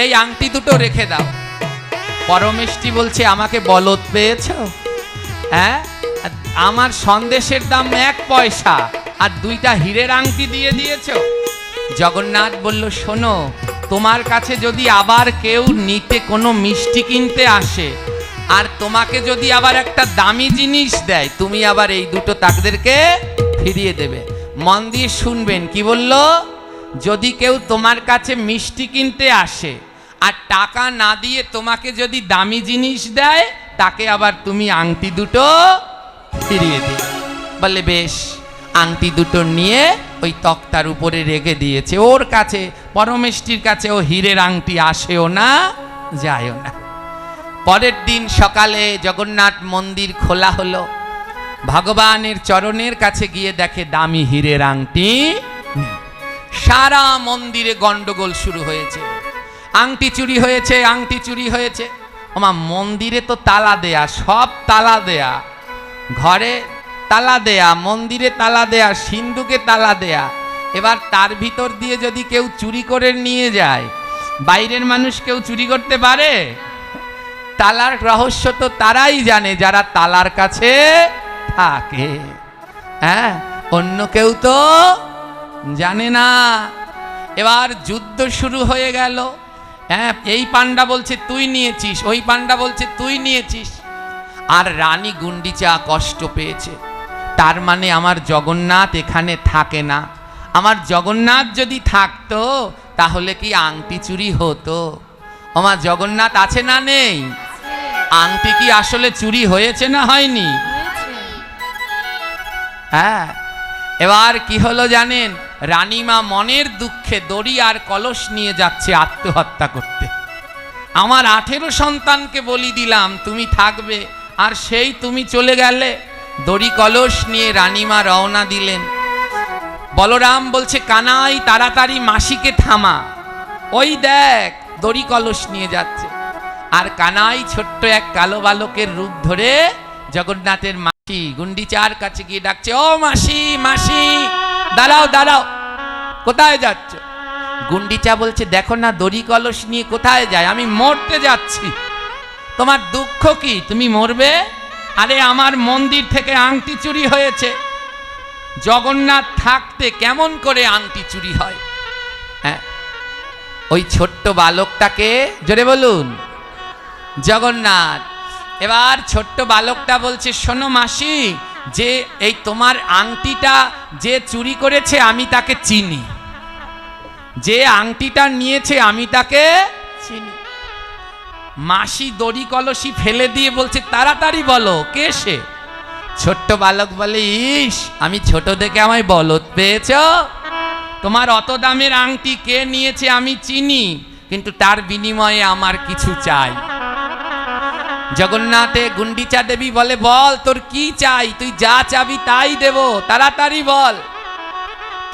এই আংটি দুটো রেখে দাও। পরমেষ্টি বলছে, আমাকে বলদ পেয়েছ? আমার সন্দেশের দাম 1 পয়সা, আর 2টা হীরের আংটি দিয়ে দিয়েছ। জগন্নাথ বলল, শোনো, তোমার কাছে যদি আবার কেউ নিতে কোনো মিষ্টি কিনতে আসে, আর তোমাকে যদি আবার একটা দামি জিনিস দেয়, তুমি আবার এই দুটো তাদেরকে ফিরিয়ে দেবে। মন দিয়ে শুনবেন কি বলল। যদি কেউ তোমার কাছে মিষ্টি কিনতে আসে আর টাকা না দিয়ে তোমাকে যদি দামি জিনিস দেয়, তাকে আবার তুমি আংটি দুটো ফিরিয়ে দিবে। বলে, বেশ। আংটি দুটো নিয়ে ওই তক্তার উপরে রেখে দিয়েছে। ওর কাছে, পরমেষ্টির কাছে, ও হীরের আংটি আসেও না, যায়ও না। পরের দিন সকালে জগন্নাথ মন্দির খোলা হলো। ভগবানের চরণের কাছে গিয়ে দেখে দামি হীরের আংটি নেই। সারা মন্দিরে গন্ডগোল শুরু হয়েছে। আংটি চুরি হয়েছে, আংটি চুরি হয়েছে। ওমা, মন্দিরে তো তালা দেয়া, সব তালা দেয়া, ঘরে তালা দেয়া, মন্দিরে তালা দেয়া, সিন্ধুকে তালা দেয়া। এবার তার ভিতর দিয়ে যদি কেউ চুরি করে নিয়ে যায়, বাইরের মানুষ কেউ চুরি করতে পারে? তালার রহস্য তো তারাই জানে যারা তালার কাছে থাকে। অন্য কেউ তো জানে না। এবার যুদ্ধ শুরু হয়ে গেল। এই পান্ডা বলছে তুই নিয়েছিস, ওই পান্ডা বলছে তুই নিয়েছিস। আর রানী গুন্ডিচা কষ্ট পেয়েছে। তার মানে আমার জগন্নাথ এখানে থাকে না। আমার জগন্নাথ যদি থাকতো তাহলে কি আংটি চুরি হতো? আমার জগন্নাথ আছে না নেই? আংটি কি আসলে চুরি হয়েছে না হয়নি? হ্যাঁ। এবার কি হলো জানেন, রানীমা মনের দুঃখে দড়ি আর কলস নিয়ে যাচ্ছে আত্মহত্যা করতে। আমার 18 সন্তানকে বলি দিলাম তুমি থাকবে, আর সেই তুমি চলে গেলে। দড়ি কলস নিয়ে রানীমা রওনা দিলেন। বলরাম বলছে, কানাই তাড়াতাড়ি মাসিকে থামা, ওই দেখ দড়ি কলস নিয়ে যাচ্ছে। আর কানাই ছোট্ট এক কালো বালকের রূপ ধরে জগন্নাথের মাসি গুন্ডিচার কাছে গিয়ে ডাকছে, ও মাসি, মাসি দাঁড়াও দাঁড়াও, কোথায় যাচ্ছ? গুন্ডিচা বলছে, দেখো না দড়ি কলস নিয়ে কোথায় যায়? আমি মরতে যাচ্ছি। তোমার দুঃখ কি, তুমি মরবে? আরে আমার মন্দির থেকে আংটি চুরি হয়েছে। জগন্নাথ থাকতে কেমন করে আংটি চুরি হয়? হ্যাঁ, ওই ছোট্ট বালকটাকে জোরে বলুন জগন্নাথ। এবার ছোট্ট বালকটা বলছে, শোনো মাসি, যে এই তোমার আংটিটা যে চুরি করেছে আমি তাকে চিনি, যে আংটিটা নিয়েছে আমি তাকে চিনি। মাসি দড়ি কলসি ফেলে দিয়ে বলছে, তাড়াতাড়ি বলো কে সে? ছোট্ট বালক বলে, ইস আমি ছোট দেখে আমায় বলদ পেয়েছ? তোমার অত দামের আংটি কে নিয়েছে আমি চিনি, কিন্তু তার বিনিময়ে আমার কিছু চাই। জগন্নাথে গুন্ডিচা দেবী বলে, বল তোর কি চাই, তুই যা চাবি তাই দেব, তাড়াতাড়ি বল।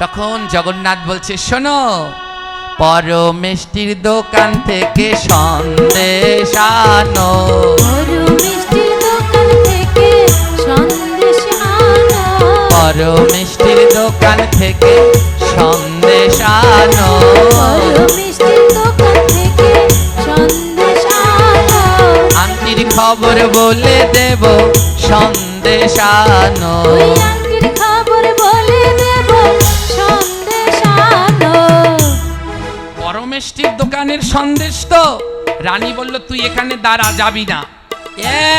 তখন জগন্নাথ বলছে, শোনো, পরমেষ্টির দোকান থেকে সন্দেশ আনো, পরমেষ্টির দোকান থেকে সন্দেশ আনো, পরমেষ্টির দোকান থেকে সন্দেশ আনো, পরমেষ্টির দোকান থেকে সন্দেশ আনো, আংটির খবর বলে দেব সন্দেশ আনো, ওই আংটির খবর বলে দেব সন্দেশ আনো। পরমেষ্টির দোকানের সন্দেশ তো? রানী বলল, তুই এখানে দাঁড়া, যাবি না।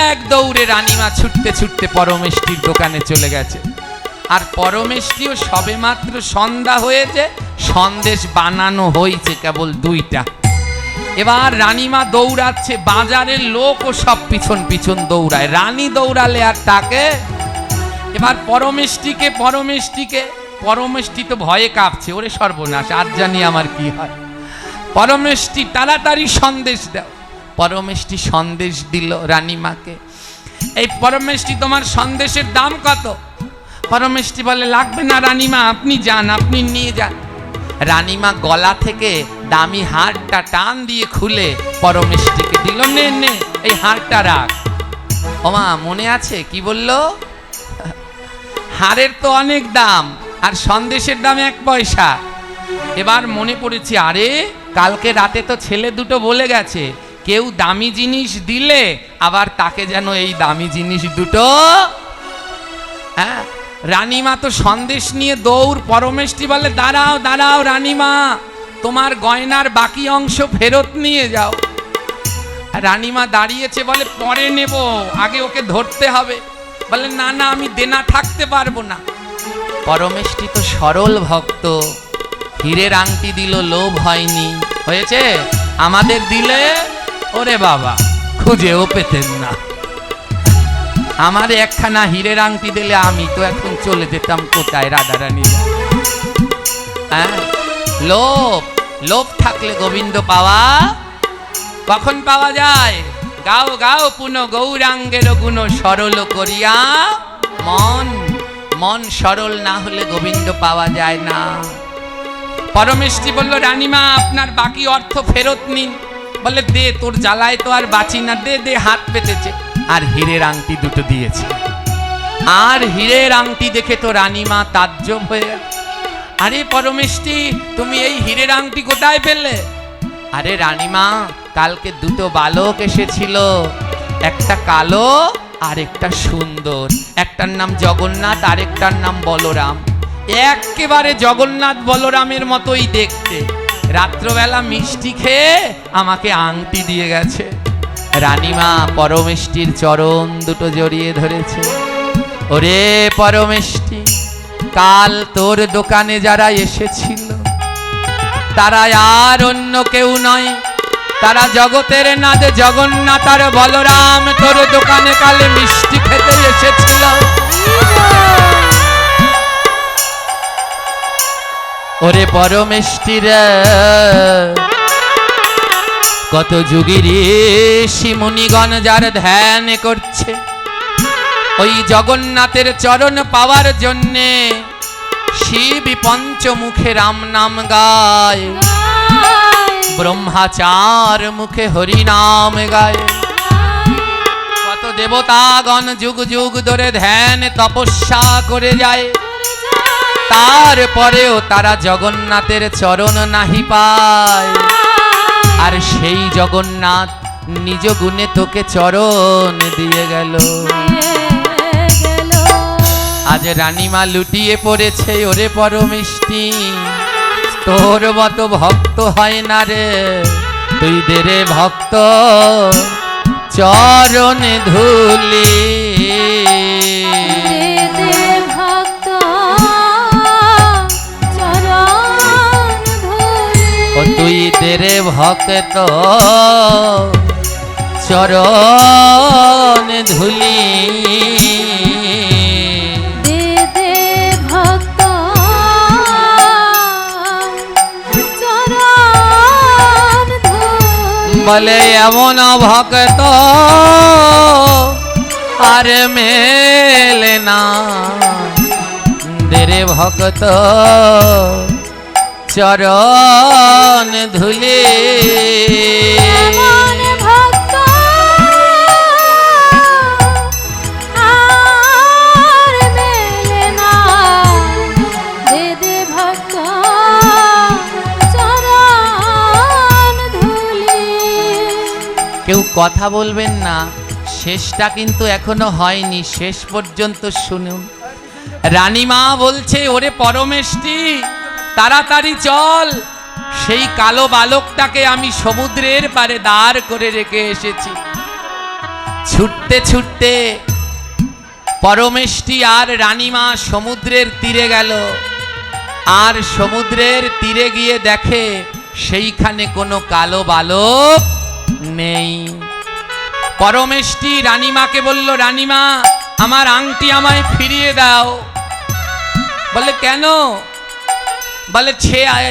এক দৌড়ে রানীমা ছুটতে ছুটতে পরমেষ্টির দোকানে চলে গেছে। আর পরমেষ্টিও সবে মাত্র সন্ধ্যা হয়েছে, সন্দেশ বানানো হয়েছে কেবল 2টা। এবার রানীমা দৌড়াচ্ছে, বাজারের লোকও সব পিছন পিছন দৌড়ায়। রানী দৌড়ালে আর তাকে। এবার পরমেষ্টি তো ভয়ে কাঁপছে, ওরে সর্বনাশ, আজ জানি আমার কি হয়। পরমেষ্টি তাড়াতাড়ি সন্দেশ দাও। পরমেষ্টি সন্দেশ দিল রানীমাকে। এই পরমেষ্টি, তোমার সন্দেশের দাম কত? পরমেষ্টি বলে, লাগবে না রানীমা, আপনি যান, আপনি নিয়ে যান। রানীমা গলা থেকে দামি হারটা টান দিয়ে খুলে পরমেষ্টিকে দিল, নে নে এই হারটা রাখ। ওমা, মনে আছে কি বললো? হারের তো অনেক দাম আর সন্দেশের দাম 1 পয়সা। এবার মনে পড়েছে, আরে কালকে রাতে তো ছেলে দুটো বলে গেছে, কেউ দামি জিনিস দিলে আবার তাকে যেন এই দামি জিনিস দুটো। হ্যাঁ, রানীমা তো সন্দেশ নিয়ে দৌড়। পরমেষ্টি বলে, দাঁড়াও দাঁড়াও রানীমা, তোমার গয়নার বাকি অংশ ফেরত নিয়ে যাও। রানীমা দাঁড়িয়েছে, বলে পরে নেব, আগে ওকে ধরতে হবে। বলে, না না, আমি দেনা থাকতে পারবো না। পরমেষ্টি তো সরল ভক্ত, হীরের আংটি দিল, লোভ হয়নি। হয়েছে? আমাদের দিলে ওরে বাবা খুঁজেও পেতেন না। আমার একখানা হীরের আংটি দিলে আমি তো এখন চলে যেতাম কোথায়, রাধারানী। হ্যাঁ, লোভ থাকলে গোবিন্দ পাওয়া কখন পাওয়া যায়? গাও গাও পুন গৌরাঙ্গের গুণ সরল করিয়া মন। মন সরল না হলে গোবিন্দ পাওয়া যায় না। পরমেষ্টি বলল, রানীমা আপনার বাকি অর্থ ফেরত নিন। বলে, দে, তোর জ্বালায় তো আর বাঁচি না, দে দে। হাত পেতেছে আর হীরের আংটি দুটো দিয়েছে। আর হীরের আংটি দেখে তো রানীমা তাজ্জব হয়ে গেল। আরে পরমেষ্টি, তুমি এই হীরের আংটি কোথায় পেলে? আরে রানীমা, কালকে 2টো বালক এসেছিল, একটা কালো আর একটা সুন্দর। একটার নাম জগন্নাথ আর একটার নাম বলরাম। একেবারে জগন্নাথ বলরামের মতোই দেখতে। রাত্রবেলা মিষ্টি খেয়ে আমাকে আংটি দিয়ে গেছে। রানীমা পরমেষ্টির চরণ দুটো জড়িয়ে ধরেছে। ওরে পরমেষ্টি, কাল তোর দোকানে যারা এসেছিল তারা আর অন্য কেউ নয়, তারা জগতের নাথ জগন্নাথ আর বলরাম তোর দোকানে কালে মিষ্টি খেতে এসেছিল। ওরে পরমেষ্টি রে, কত যুগী ঋষি মুনিগণ যার ধ্যান করছে, ওই জগন্নাথের চরণ পাওয়ার জন্যে শিব পঞ্চমুখে রাম নাম গায়, ব্রহ্মাচার মুখে হরি নাম গায়। কত দেবতাগণ যুগ যুগ ধরে ধ্যান তপস্যা করে যায়, তারপরেও তারা জগন্নাথের চরণ নাহি পায়। আর সেই জগন্নাথ নিজ গুণে তোকে চরণ দিয়ে গেল। আজ রানীমা লুটিয়ে পড়েছে ওরে পরমেষ্টি, তোর মতো ভক্ত হয় না রে, তুই দে রে ভক্ত চরণে ধুলি। ও তুই দে রে ভক্ত চরণ ধুলি। বলে এমন ভক্ত আর মেলে না, দে রে ভক্ত চরণ ধুলি। কেউ কথা বলবেন না, শেষটা কিন্তু এখনো হয়নি, শেষ পর্যন্ত শুনুন। রানীমা বলছে ওরে পরমেষ্টি তাড়াতাড়ি চল, সেই কালো বালকটাকে আমি সমুদ্রের পারে দাঁড় করে রেখে এসেছি। ছুটতে ছুটতে পরমেষ্টি আর রানীমা সমুদ্রের তীরে গেল, আর সমুদ্রের তীরে গিয়ে দেখে সেইখানে কোনো কালো বালক নেই। পরমেষ্টি রানীমাকে বলল, রানীমা আমার আংটি আমায় ফিরিয়ে দাও। বলে কেন? বলে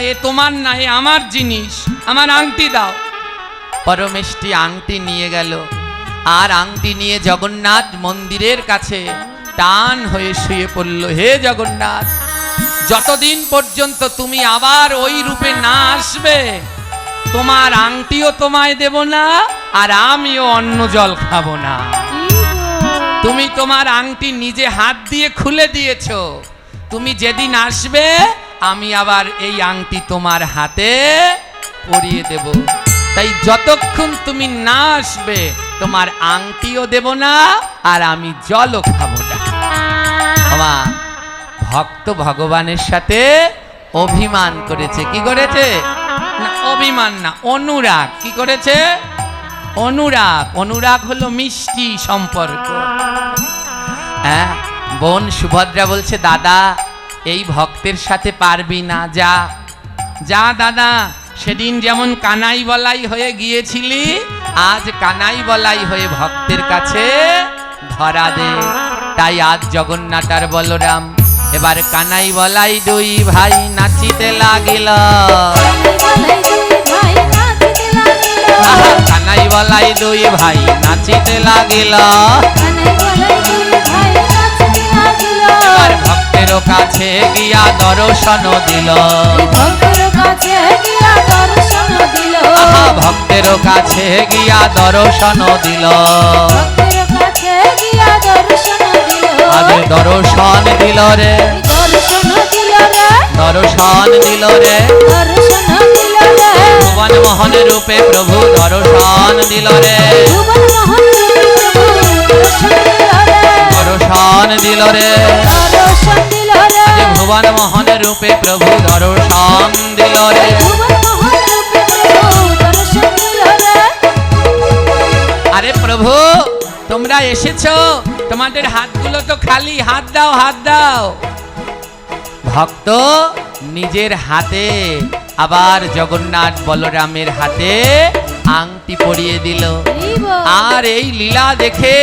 এ তোমার না, এ আমার জিনিস, আমার আংটি দাও। পরমেষ্টি আংটি নিয়ে গেল, আর আংটি নিয়ে জগন্নাথ মন্দিরের কাছে টান হয়ে শুয়ে পড়ল। হে জগন্নাথ, যতদিন পর্যন্ত তুমি আবার ওই রূপে না আসবে, তোমার আংটিও তোমায় দেব না, আর আমিও অন্ন জল খাবো না। তুমি তোমার আংটি নিজে হাত দিয়ে খুলে দিয়েছো, তুমি যেদিন আসবে আমি আবার এই আংটি তোমার হাতে পরিয়ে দেব। তাই যতক্ষণ তুমি না আসবে তোমার আংটিও দেব না, আর আমি জলও খাবো না। বাবা, ভক্ত ভগবানের সাথে অভিমান করেছে। কি করেছে? না অভিমান না, অনুরাগ। কি করেছে? অনুরাগ। অনুরাগ হলো মিষ্টি সম্পর্ক। হ্যাঁ, বোন সুভদ্রা বলছে, দাদা এই ভক্তের সাথে পারবি না, যা যা দাদা, সেদিন যেমন কানাই বলাই হয়ে গিয়েছিলি, আজ কানাই বলাই হয়ে ভক্তের কাছে ধরা দে। তাই আজ জগন্নাথ আর বলরাম এবার কানাই বলাই দুই ভাই নাচিতে লাগিল। কানাই বলাই দুই ভাই নাচিতে লাগিল। এবার ভক্তের কাছে গিয়া দর্শন দিল। ভক্তের কাছে গিয়া দর্শন দিল। আগে দর্শন দিল রে, দর্শন দিল রে, ভুবন মোহন রূপে প্রভু দর্শন দিল রে, দর্শন দিল রে, ভুবন মোহন রূপে প্রভু দর্শন দিল রে। আরে প্রভু তোমরা এসেছো, তোমাদের হাতগুলো তো খালি, হাত দাও, হাত দাও। ভক্ত নিজের হাতে আবার জগন্নাথ বলরামের হাতে আংটি পরিয়ে দিল। আর এই লীলা দেখে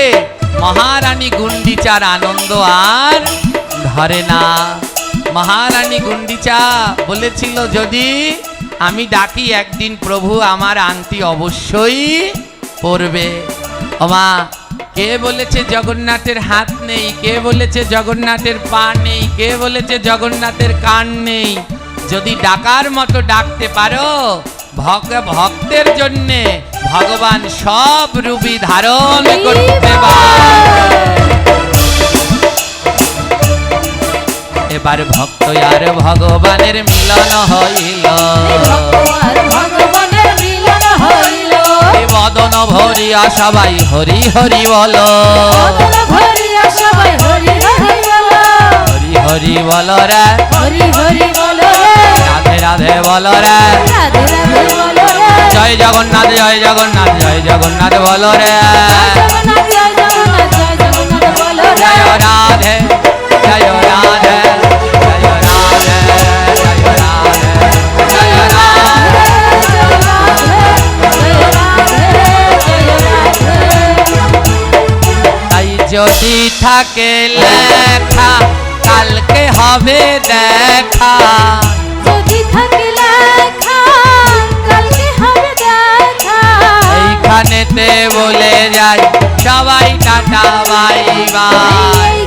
মহারানী গুন্ডিচার আনন্দ আর ধরে না। মহারানী গুন্ডিচা বলেছিল, যদি আমি ডাকি একদিন প্রভু আমার আংটি অবশ্যই পরবে। ওমা, কে বলেছে জগন্নাথের হাত নেই? কে বলেছে জগন্নাথের পা নেই? কে বলেছে জগন্নাথের কান নেই? যদি ডাকার মতো ডাকতে পারো, ভক্তের জন্যে ভগবান সব রূপই ধারণ করতে পারে। এবার ভক্ত আর ভগবানের মিলন হইল, বদন ভরিয়া সবাই হরি হরি বলো, হরি হরি বলো রে, রাধে রাধে বলো রে, জয় জগন্নাথ জয় জগন্নাথ জয় জগন্নাথ বলো রে, জয় রাধে জয় রাধে জয় রাধে জয় রাধে জয় রাধে। তাই যদি থাকে লেখা কালকে হবে দেখা, যদি থাকে লেখা কালকে হবে দেখা, এইখানেতে বলে যাই সবাই টাটা বাই বাই।